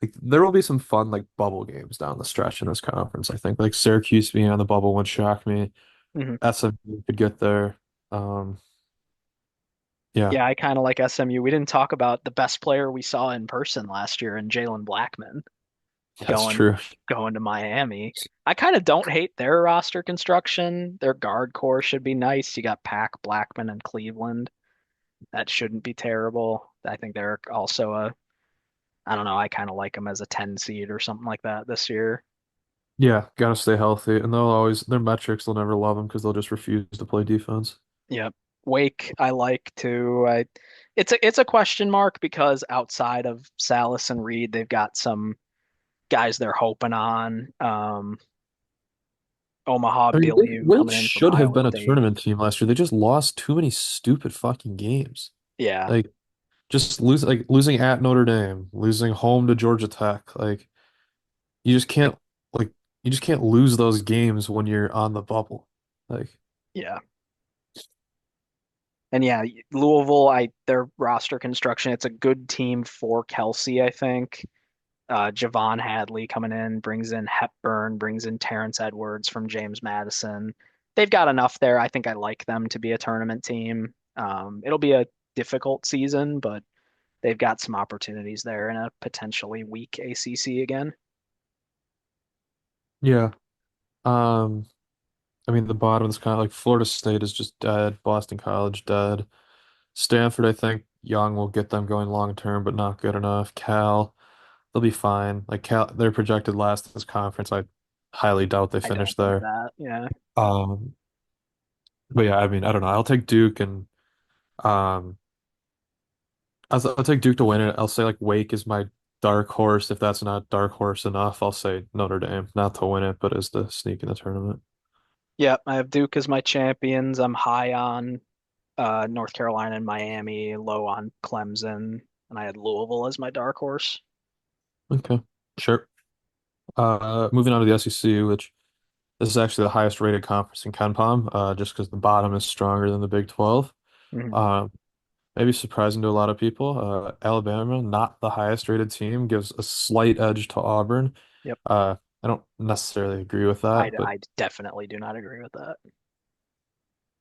Like there will be some fun like bubble games down the stretch in this conference. I think like Syracuse being on the bubble would shock me. Hmm. SMU could get there. Um, yeah, Yeah, I kind of like SMU. We didn't talk about the best player we saw in person last year, and Jalen Blackman that's going true. going to Miami. I kind of don't hate their roster construction. Their guard core should be nice. You got Pack, Blackman, and Cleveland. That shouldn't be terrible. I think they're also a, I don't know, I kind of like them as a 10 seed or something like that this year. Yeah, gotta stay healthy, and they'll always their metrics. They'll never love them because they'll just refuse to play defense. Yep. Wake, I like too. It's a question mark because outside of Salas and Reed, they've got some guys they're hoping on. Omaha I mean, Billy Wake coming in from should have Iowa been a State. tournament team last year. They just lost too many stupid fucking games. Yeah, Like just losing at Notre Dame, losing home to Georgia Tech. Like you just can't like you just can't lose those games when you're on the bubble. Like yeah. And yeah, Louisville, their roster construction, it's a good team for Kelsey, I think. Javon Hadley coming in, brings in Hepburn, brings in Terrence Edwards from James Madison. They've got enough there. I think I like them to be a tournament team. It'll be a difficult season, but they've got some opportunities there in a potentially weak ACC again. yeah. Um I mean the bottom is kind of like Florida State is just dead, Boston College dead. Stanford, I think Young will get them going long term, but not good enough. Cal, they'll be fine. Like Cal, they're projected last in this conference. I highly doubt they I finish don't think there. that. Yeah. Um, but yeah, I mean, I don't know. I'll take Duke and um, I'll take Duke to win it. I'll say like Wake is my dark horse. If that's not dark horse enough, I'll say Notre Dame, not to win it, but as the sneak in the tournament. Yep, I have Duke as my champions. I'm high on North Carolina and Miami, low on Clemson, and I had Louisville as my dark horse. Okay, sure. Moving on to the SEC, which this is actually the highest rated conference in KenPom, just because the bottom is stronger than the Big 12. Mhm. Um, maybe surprising to a lot of people. Alabama, not the highest rated team, gives a slight edge to Auburn. Yep. I don't necessarily agree with I, that, but I definitely do not agree with that.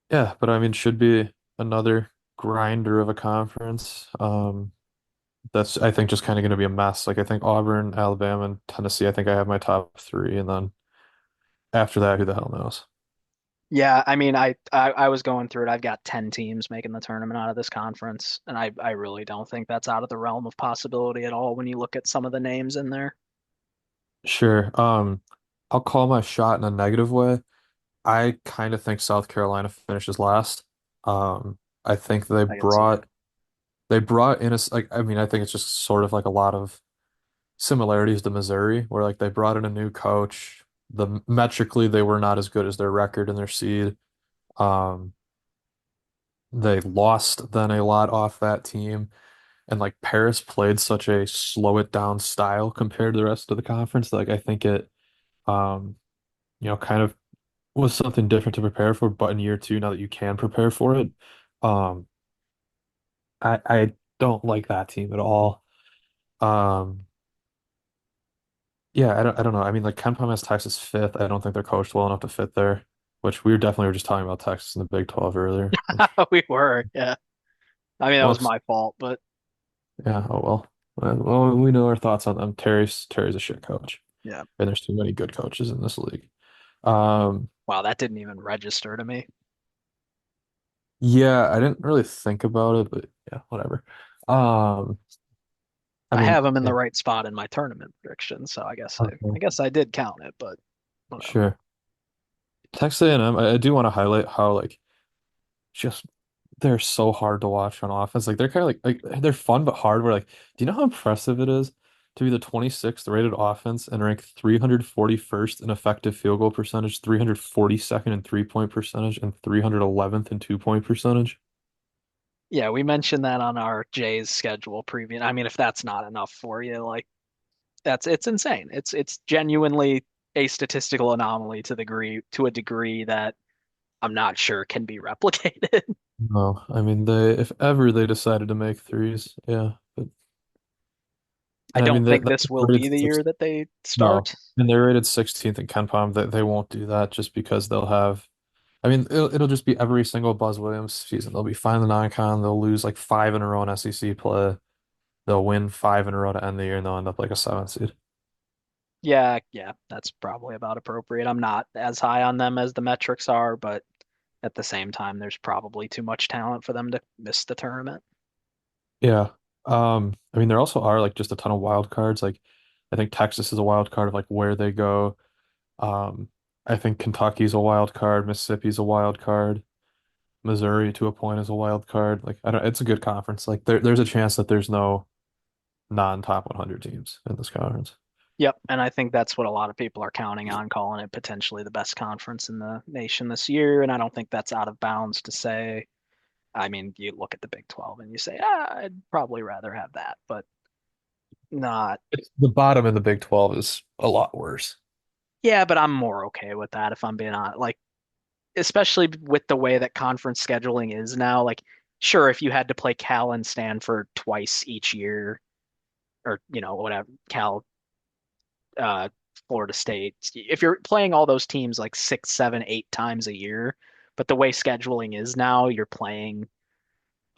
yeah, but I mean, should be another grinder of a conference. That's I think just kind of going to be a mess. Like I think Auburn, Alabama, and Tennessee. I think I have my top three, and then after that, who the hell knows? Yeah, I mean, I was going through it. I've got 10 teams making the tournament out of this conference, and I really don't think that's out of the realm of possibility at all when you look at some of the names in there. Sure. I'll call my shot in a negative way. I kind of think South Carolina finishes last. I think I can see it. they brought in like I mean I think it's just sort of like a lot of similarities to Missouri, where like they brought in a new coach. Metrically they were not as good as their record and their seed. Um, they lost then a lot off that team, and like Paris played such a slow it down style compared to the rest of the conference. Like I think it um kind of was something different to prepare for, but in year two, now that you can prepare for it, um, I don't like that team at all. Um, yeah, I don't know. I mean, like Ken Pom has Texas fifth. I don't think they're coached well enough to fit there, which we definitely were just talking about Texas in the Big 12 earlier, which We were, yeah. I mean, that was whoops. my fault, but Yeah, oh well. Well, we know our thoughts on them. Terry's a shit coach, yeah. and there's too many good coaches in this league. Um, Wow, that didn't even register to me. yeah, I didn't really think about it, but yeah, whatever. Um, I I mean, have him in yeah, the right spot in my tournament prediction, so I guess I okay, guess I did count it, but whatever. sure. Texas A&M, I do want to highlight how like just they're so hard to watch on offense. Like they're kind of like they're fun but hard. Where like, do you know how impressive it is to be the 26th rated offense and rank 341st in effective field goal percentage, 342nd in 3-point percentage, and 311th in 2-point percentage? Yeah, we mentioned that on our Jays schedule preview. I mean, if that's not enough for you, like it's insane. It's genuinely a statistical anomaly to a degree that I'm not sure can be replicated. No, I mean they if ever they decided to make threes, yeah. But I and I mean don't think that's this will rated be the six. year that they No, start. and they're rated 16th in Ken Palm. They won't do that just because they'll have. I mean, it'll just be every single Buzz Williams season. They'll be fine in the non-con. They'll lose like five in a row in SEC play. They'll win five in a row to end the year, and they'll end up like a seventh seed. Yeah, yeah, that's probably about appropriate. I'm not as high on them as the metrics are, but at the same time, there's probably too much talent for them to miss the tournament. Yeah. I mean, there also are like just a ton of wild cards. Like, I think Texas is a wild card of like where they go. Um, I think Kentucky's a wild card. Mississippi's a wild card. Missouri to a point is a wild card. Like, I don't. It's a good conference. Like, there's a chance that there's no non-top 100 teams in this conference. Yep, and I think that's what a lot of people are counting on, calling it potentially the best conference in the nation this year. And I don't think that's out of bounds to say. I mean, you look at the Big 12 and you say, I'd probably rather have that, but not. The bottom in the Big 12 is a lot worse. Yeah, but I'm more okay with that if I'm being honest. Like, especially with the way that conference scheduling is now. Like, sure, if you had to play Cal and Stanford twice each year, or whatever, Cal, uh, Florida State. If you're playing all those teams like six, seven, eight times a year, but the way scheduling is now, you're playing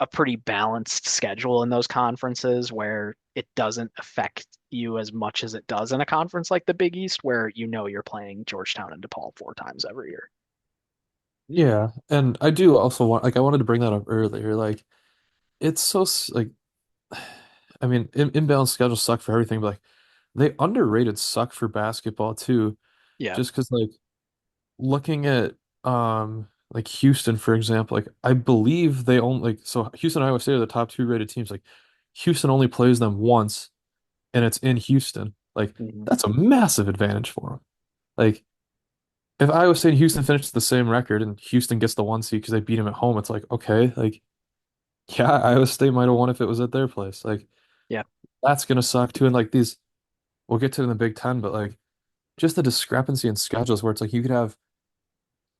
a pretty balanced schedule in those conferences where it doesn't affect you as much as it does in a conference like the Big East, where you're playing Georgetown and DePaul four times every year. Yeah, and I do also want like I wanted to bring that up earlier. Like, it's so like I mean, inbound schedules suck for everything, but like they underrated suck for basketball too. Yeah. Just because like looking at like Houston, for example, like I believe they only like so Houston and Iowa State are the top two rated teams. Like Houston only plays them once and it's in Houston. Like Mhm. that's a massive advantage for them. Like if Iowa State and Houston finish the same record and Houston gets the one seed because they beat them at home, it's like okay, like yeah, Iowa State might have won if it was at their place. Like Yeah. that's gonna suck too. And like these we'll get to it in the Big Ten, but like just the discrepancy in schedules where it's like you could have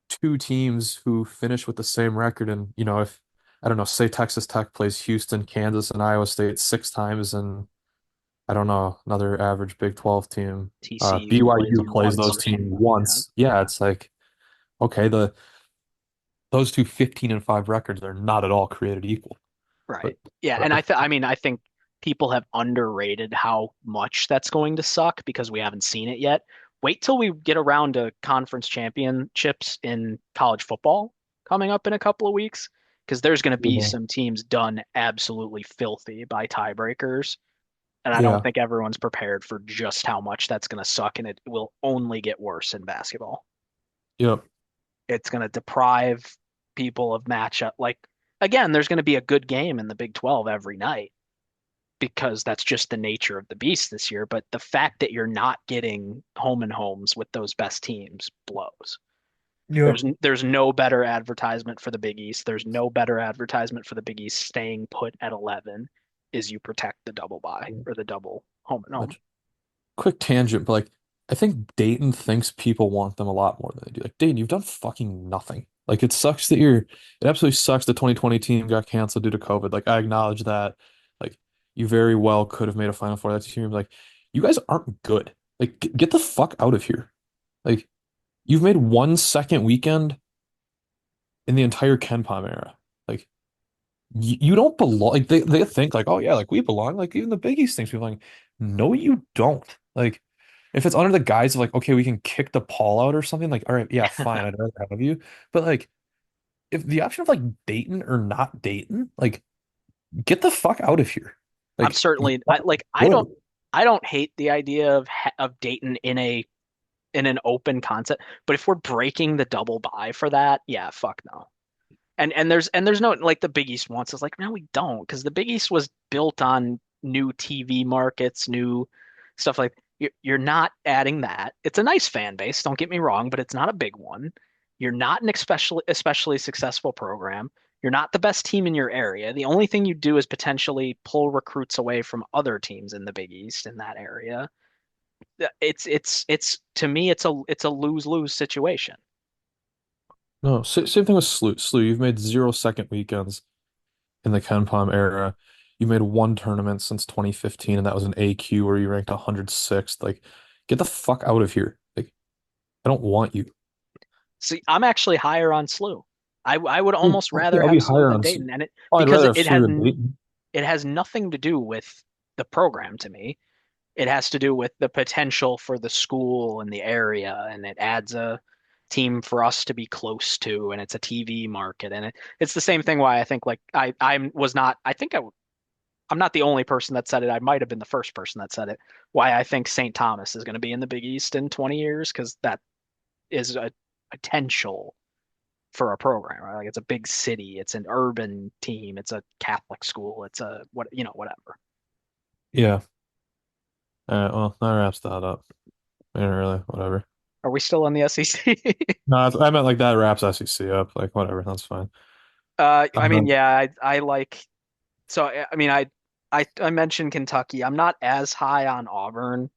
two teams who finish with the same record, and if I don't know, say Texas Tech plays Houston, Kansas, and Iowa State six times, and I don't know, another average Big 12 team, TCU plays BYU them plays once those or teams something. Yeah. once. Yeah, it's like okay, the those two 15-5 records are not at all created equal, but Right. Yeah, and whatever. I mean, I think people have underrated how much that's going to suck because we haven't seen it yet. Wait till we get around to conference championships in college football coming up in a couple of weeks, because there's going to be Yeah. some teams done absolutely filthy by tiebreakers, and I don't Yeah. think everyone's prepared for just how much that's going to suck, and it will only get worse in basketball. Yep. It's going to deprive people of matchup. Like, again, there's going to be a good game in the Big 12 every night because that's just the nature of the beast this year. But the fact that you're not getting home and homes with those best teams blows. Yep. There's no better advertisement for the Big East. There's no better advertisement for the Big East staying put at 11 is you protect the double bye or the double home and home. Much. Quick tangent, but like I think Dayton thinks people want them a lot more than they do. Like Dayton, you've done fucking nothing. Like it absolutely sucks the 2020 team got canceled due to COVID. Like I acknowledge that. Like you very well could have made a Final Four. That team, like you guys aren't good. Like get the fuck out of here. Like you've made one second weekend in the entire Ken Palm era. Like you don't belong. Like they think like, oh yeah, like we belong. Like even the Big East thinks we belong. No, you don't. Like if it's under the guise of like, okay, we can kick the Paul out or something, like, all right, yeah, fine, I'd rather have you. But like if the option of like Dayton or not Dayton, like get the fuck out of here. I'm Like you certainly I aren't like good. I don't hate the idea of Dayton in an open concept, but if we're breaking the double bye for that, yeah, fuck no. And there's no like the Big East wants us like no we don't because the Big East was built on new TV markets, new stuff like you're not adding that. It's a nice fan base, don't get me wrong, but it's not a big one. You're not an especially successful program. You're not the best team in your area. The only thing you do is potentially pull recruits away from other teams in the Big East in that area. It's to me it's a lose-lose situation. No, same thing with SLU. SLU, you've made 0 second weekends in the Ken Palm era. You made one tournament since 2015, and that was an AQ where you ranked 106th. Like, get the fuck out of here. Like, I don't want you. See, I'm actually higher on SLU. I would Dude, almost okay, rather I'll be have SLU higher than on SLU. Dayton, and it Oh, I'd because rather have SLU than Dayton. it has nothing to do with the program to me. It has to do with the potential for the school and the area, and it adds a team for us to be close to, and it's a TV market, and it's the same thing why I think like I was not I think I'm not the only person that said it. I might have been the first person that said it. Why I think St. Thomas is going to be in the Big East in 20 years because that is a potential for a program, right? Like it's a big city, it's an urban team, it's a Catholic school, it's a what whatever. Yeah. All right, well, that wraps that up. Yeah, really, whatever. Are we still in the SEC? No, I meant like that wraps SEC up. Like, whatever, that's fine. I mean, Um, yeah, I like so I mean I mentioned Kentucky. I'm not as high on Auburn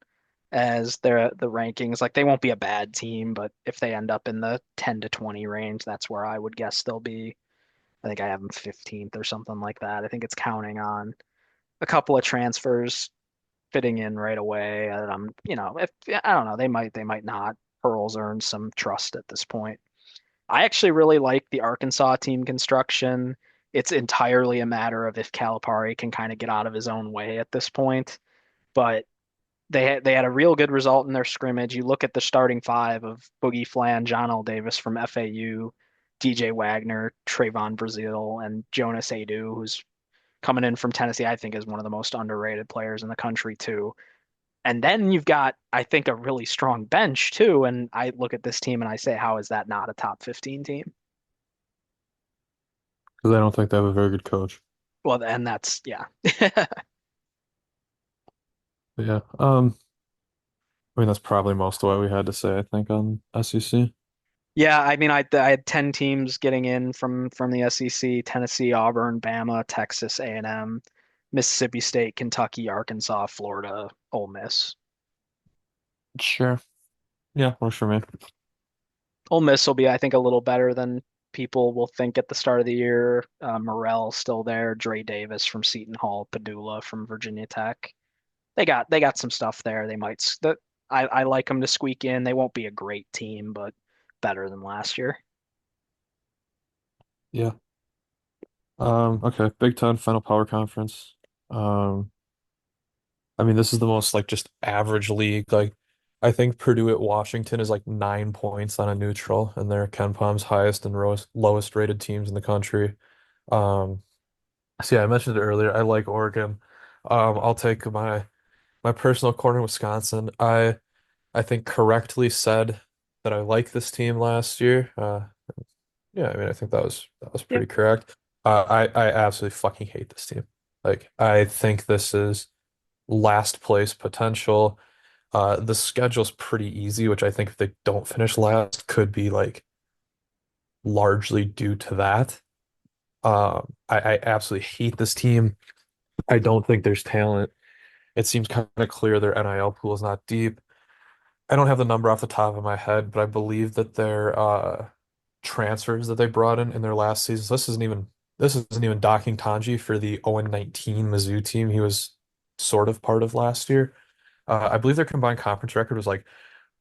as the rankings. Like they won't be a bad team, but if they end up in the 10 to 20 range, that's where I would guess they'll be. I think I have them 15th or something like that. I think it's counting on a couple of transfers fitting in right away. And if I don't know, they might not. Pearl's earned some trust at this point. I actually really like the Arkansas team construction. It's entirely a matter of if Calipari can kind of get out of his own way at this point. But they had a real good result in their scrimmage. You look at the starting five of Boogie Flan, John L. Davis from FAU, DJ Wagner, Trayvon Brazil, and Jonas Adu, who's coming in from Tennessee. I think is one of the most underrated players in the country too. And then you've got, I think, a really strong bench too. And I look at this team and I say, how is that not a top 15 team? because I don't think they have a very good coach. Well, and that's yeah. But yeah. I mean, that's probably most of what we had to say, I think, on SEC. Yeah, I mean, I had 10 teams getting in from the SEC: Tennessee, Auburn, Bama, Texas A&M, Mississippi State, Kentucky, Arkansas, Florida, Ole Miss. Sure. Yeah, works for me. Ole Miss will be, I think, a little better than people will think at the start of the year. Morrell still there, Dre Davis from Seton Hall, Padula from Virginia Tech. They got some stuff there. They might that I like them to squeak in. They won't be a great team, but better than last year. Yeah. Okay. Big Ten Final Power Conference. Um, I mean, this is the most like just average league. Like, I think Purdue at Washington is like 9 points on a neutral, and they're Ken Palm's highest and lowest rated teams in the country. Um, so yeah, I mentioned it earlier. I like Oregon. I'll take my personal corner, Wisconsin. I think correctly said that I like this team last year. Yeah, I mean, I think that was Yeah. pretty correct. I absolutely fucking hate this team. Like, I think this is last place potential. The schedule's pretty easy, which I think if they don't finish last could be like largely due to that. I absolutely hate this team. I don't think there's talent. It seems kind of clear their NIL pool is not deep. I don't have the number off the top of my head, but I believe that their transfers that they brought in their last season. This isn't even docking Tanji for the 0-19 Mizzou team he was sort of part of last year. I believe their combined conference record was like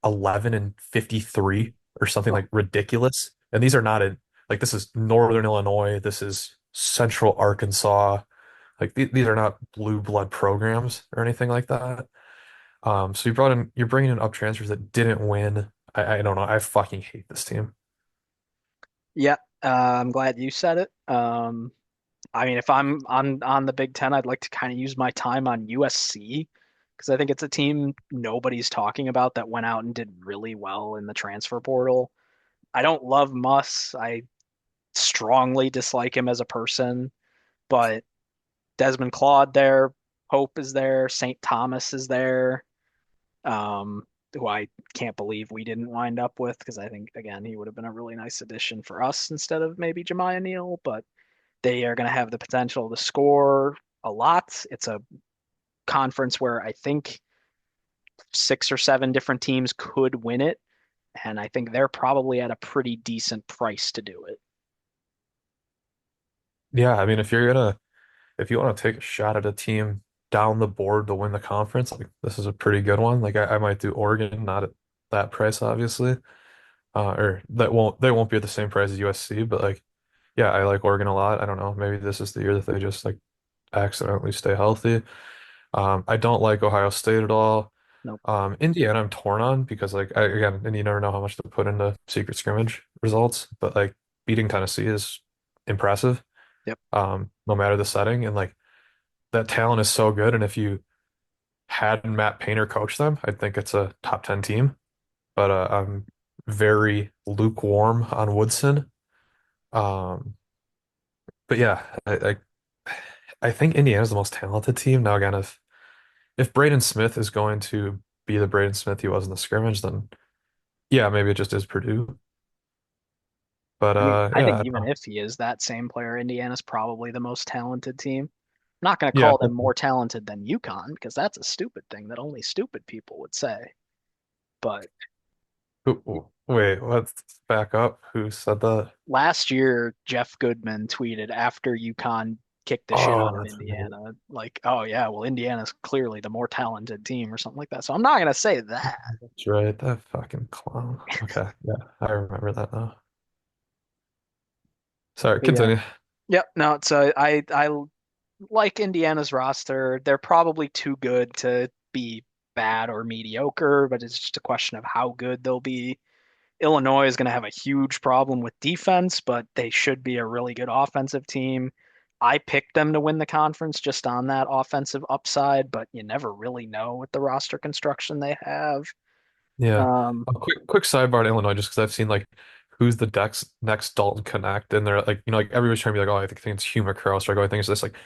11-53 or something Oh, like ridiculous. And these are not in like this is Northern Illinois, this is Central Arkansas. Like these are not blue blood programs or anything like that. So you're bringing in up transfers that didn't win. I don't know. I fucking hate this team. yeah. I'm glad you said it. I mean, if I'm on the Big Ten, I'd like to kind of use my time on USC because I think it's a team nobody's talking about that went out and did really well in the transfer portal. I don't love Muss. I strongly dislike him as a person, but Desmond Claude there, Pope is there, St. Thomas is there, um, who I can't believe we didn't wind up with because I think again he would have been a really nice addition for us instead of maybe Jemiah Neal. But They are going to have the potential to score a lot. It's a conference where I think 6 or 7 different teams could win it, and I think they're probably at a pretty decent price to do it. Yeah, I mean, if you want to take a shot at a team down the board to win the conference, like this is a pretty good one. Like I might do Oregon, not at that price, obviously. Or they won't be at the same price as USC, but like yeah, I like Oregon a lot. I don't know, maybe this is the year that they just like accidentally stay healthy. I don't like Ohio State at all. Nope. Indiana, I'm torn on because again, and you never know how much to put into secret scrimmage results, but like beating Tennessee is impressive. Yep. No matter the setting, and like that talent is so good. And if you had Matt Painter coach them, I think it's a top 10 team. But I'm very lukewarm on Woodson. Um, but yeah, I think Indiana's the most talented team. Now again, if Braden Smith is going to be the Braden Smith he was in the scrimmage, then yeah, maybe it just is Purdue. But I mean, I yeah, think I don't even know. if he is that same player, Indiana's probably the most talented team. I'm not going to Yeah. call them more talented than UConn because that's a stupid thing that only stupid people would say. But Wait, let's back up. Who said that? last year, Jeff Goodman tweeted after UConn kicked the shit Oh, out of that's right. Indiana, like, oh yeah, well, Indiana's clearly the more talented team or something like that. So I'm not going to say that. That's right. That fucking clown. Okay. Yeah, I remember that now. Sorry, But yeah. continue. Yep. No, so I like Indiana's roster. They're probably too good to be bad or mediocre, but it's just a question of how good they'll be. Illinois is going to have a huge problem with defense, but they should be a really good offensive team. I picked them to win the conference just on that offensive upside, but you never really know with the roster construction they have. Yeah. Um, A quick sidebar to Illinois, just because I've seen like who's the next Dalton Connect, and they're like, like everybody's trying to be like, oh, I think it's Hugh McCrow, or I think it's this. Like,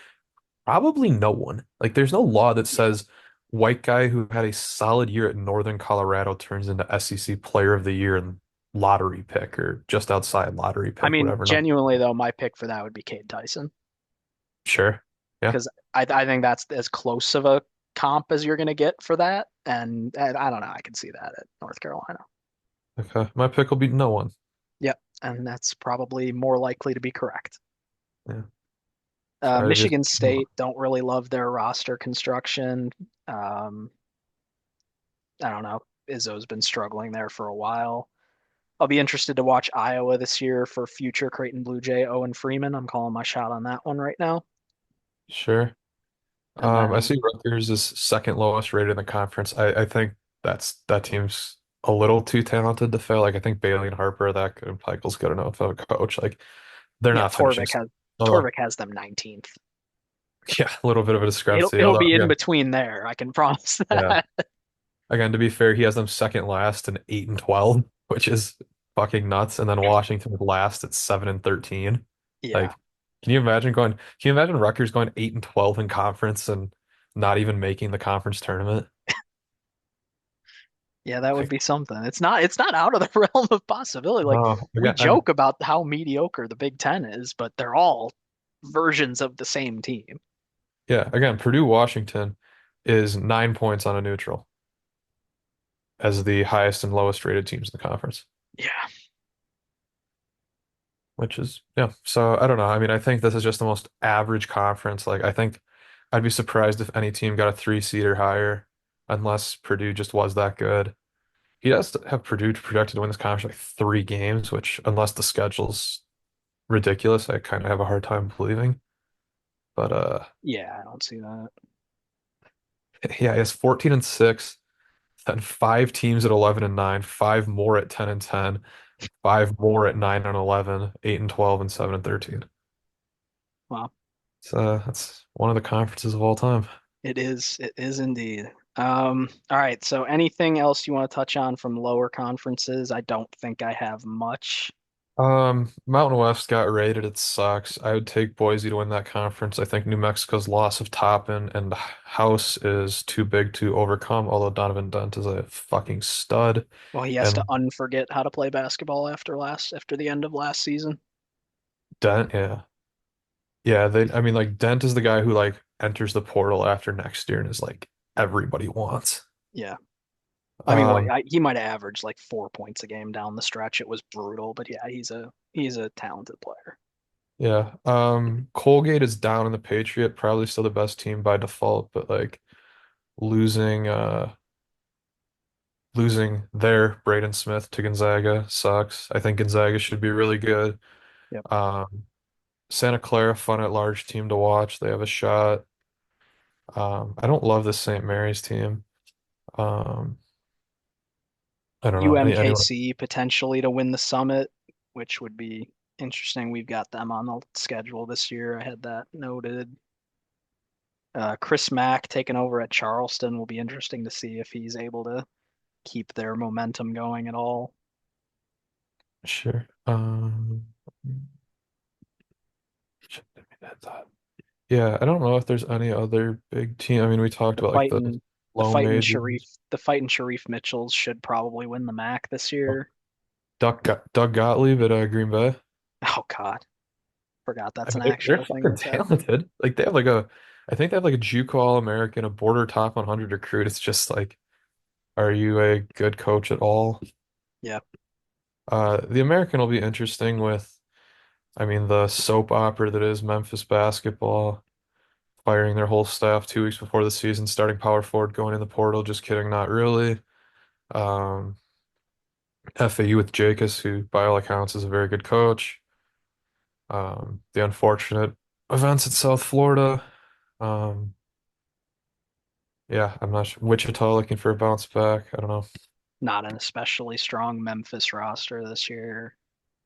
probably no one. Like, there's no law that yeah. says white guy who had a solid year at Northern Colorado turns into SEC Player of the Year and lottery pick or just outside lottery I pick, mean, whatever. No, genuinely though, my pick for that would be Cade Tyson sure. Yeah. because I think that's as close of a comp as you're going to get for that. And I don't know, I can see that at North Carolina. Okay. My pick will be no one. Yep, and that's probably more likely to be correct. Yeah. Sorry to Michigan be. State don't really love their roster construction. Um, I don't know. Izzo's been struggling there for a while. I'll be interested to watch Iowa this year for future Creighton Blue Jay Owen Freeman. I'm calling my shot on that one right now. Sure. And I then, see Rutgers is second lowest rated in the conference. I think that team's a little too talented to fail. Like I think Bailey and Harper are that good and Pikel's good enough of a coach. Like they're yeah, not finishing. Oh, Torvik has them 19th. yeah, a little bit of a discrepancy. It'll Although be in again, between there. I can promise yeah, that. again to be fair, he has them second last and 8 and 12, which is fucking nuts. And then Washington last at 7 and 13. Yeah, Like, can you imagine Rutgers going 8 and 12 in conference and not even making the conference tournament? yeah, that would Like, be something. It's not out of the realm of possibility. Like no, we again, joke about how mediocre the Big Ten is, but they're all versions of the same team. yeah, again, Purdue Washington is 9 points on a neutral as the highest and lowest rated teams in the conference, Yeah. which is yeah. So I don't know. I mean, I think this is just the most average conference. Like I think I'd be surprised if any team got a 3 seed or higher, unless Purdue just was that good. He does have Purdue projected to win this conference like 3 games, which unless the schedule's ridiculous, I kind of have a hard time believing. But Yeah, I don't see that. yeah, he has 14 and 6. Then 5 teams at 11 and 9, 5 more at 10 and 10, 5 more at 9 and 11, 8 and 12, and 7 and 13. Well, So that's one of the conferences of all time. it is. It is indeed. All right. So anything else you want to touch on from lower conferences? I don't think I have much. Mountain West got rated. It sucks. I would take Boise to win that conference. I think New Mexico's loss of Toppin and House is too big to overcome, although Donovan Dent is a fucking stud. Well, he has to And unforget how to play basketball after the end of last season. Dent, yeah. Yeah, I mean, like Dent is the guy who like enters the portal after next year and is like everybody wants. Yeah. I mean, Um, he might have averaged like 4 points a game down the stretch. It was brutal, but yeah, he's a talented player. yeah. Colgate is down in the Patriot, probably still the best team by default, but like losing losing their Braden Smith to Gonzaga sucks. I think Gonzaga should be really good. Yep. Um, Santa Clara, fun at large team to watch. They have a shot. I don't love the St. Mary's team. Um, I don't know. Anyone? UMKC potentially to win the summit, which would be interesting. We've got them on the schedule this year. I had that noted. Chris Mack taking over at Charleston will be interesting to see if he's able to keep their momentum going at all. Sure. Shit, I mean, yeah, I don't know if there's any other big team. I mean, we talked The about like the fighting, the low fighting Sharif, majors. the fighting Sharif Mitchells should probably win the MAC this year. Doug Gottlieb at Green Bay. Oh God, forgot I that's an mean, they're actual thing fucking that's happened. talented. Like they have like I think they have like a JUCO All-American, a border top 100 recruit. It's just like, are you a good coach at all? Yeah, The American will be interesting with, I mean, the soap opera that is Memphis basketball, firing their whole staff 2 weeks before the season, starting power forward, going in the portal. Just kidding, not really. Um, FAU with Jacobs, who by all accounts is a very good coach. The unfortunate events at South Florida. Um, yeah, I'm not sure. Wichita looking for a bounce back. I don't know. not an especially strong Memphis roster this year.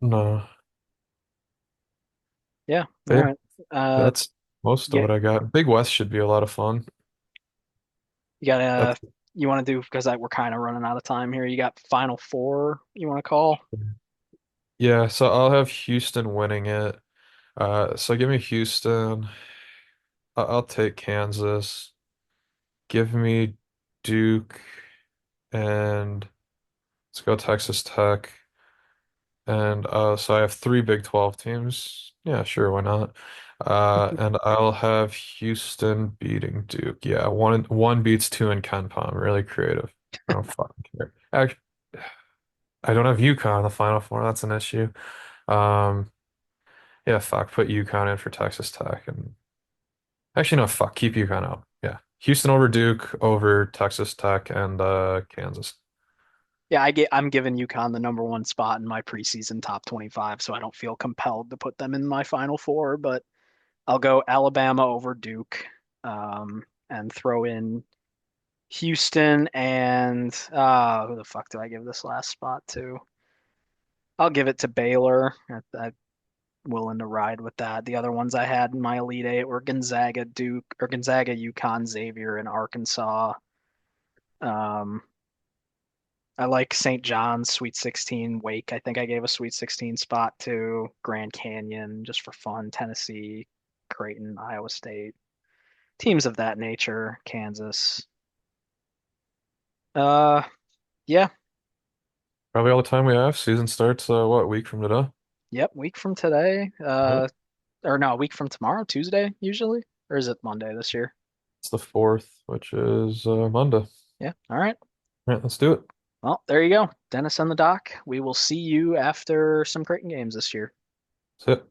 No. Yeah, all But yeah, right. Uh, that's most of yeah, what I got. Big West should be a lot of fun. you got That's you want to do because we're kind of running out of time here. You got Final Four you want to call? yeah, so I'll have Houston winning it. So give me Houston. I'll take Kansas. Give me Duke and let's go Texas Tech. And so I have three Big 12 teams. Yeah, sure, why not? And I'll have Houston beating Duke. Yeah, one beats two in Ken Palm. Really creative. I don't fucking care. Actually, I don't have UConn in the Final Four. That's an issue. Um, yeah, fuck. Put UConn in for Texas Tech, and actually, no, fuck. Keep UConn out. Yeah, Houston over Duke, over Texas Tech, and Kansas. Yeah, I'm giving UConn the number one spot in my preseason top 25, so I don't feel compelled to put them in my Final Four, but I'll go Alabama over Duke, and throw in Houston and who the fuck do I give this last spot to? I'll give it to Baylor. I'm willing to ride with that. The other ones I had in my Elite Eight were Gonzaga, Duke, or Gonzaga, UConn, Xavier, and Arkansas. Um, I like St. John's, Sweet 16, Wake. I think I gave a Sweet 16 spot to Grand Canyon just for fun. Tennessee, Creighton, Iowa State, teams of that nature. Kansas. Uh, yeah, Probably all the time we have. Season starts what, a week from today? yep. Week from today. Yep. Or no, a week from tomorrow, Tuesday usually, or is it Monday this year? It's the fourth, which is Monday. Yeah. All right. All right, let's do it. Well, there you go. Dennis on the dock. We will see you after some Creighton games this year. That's it.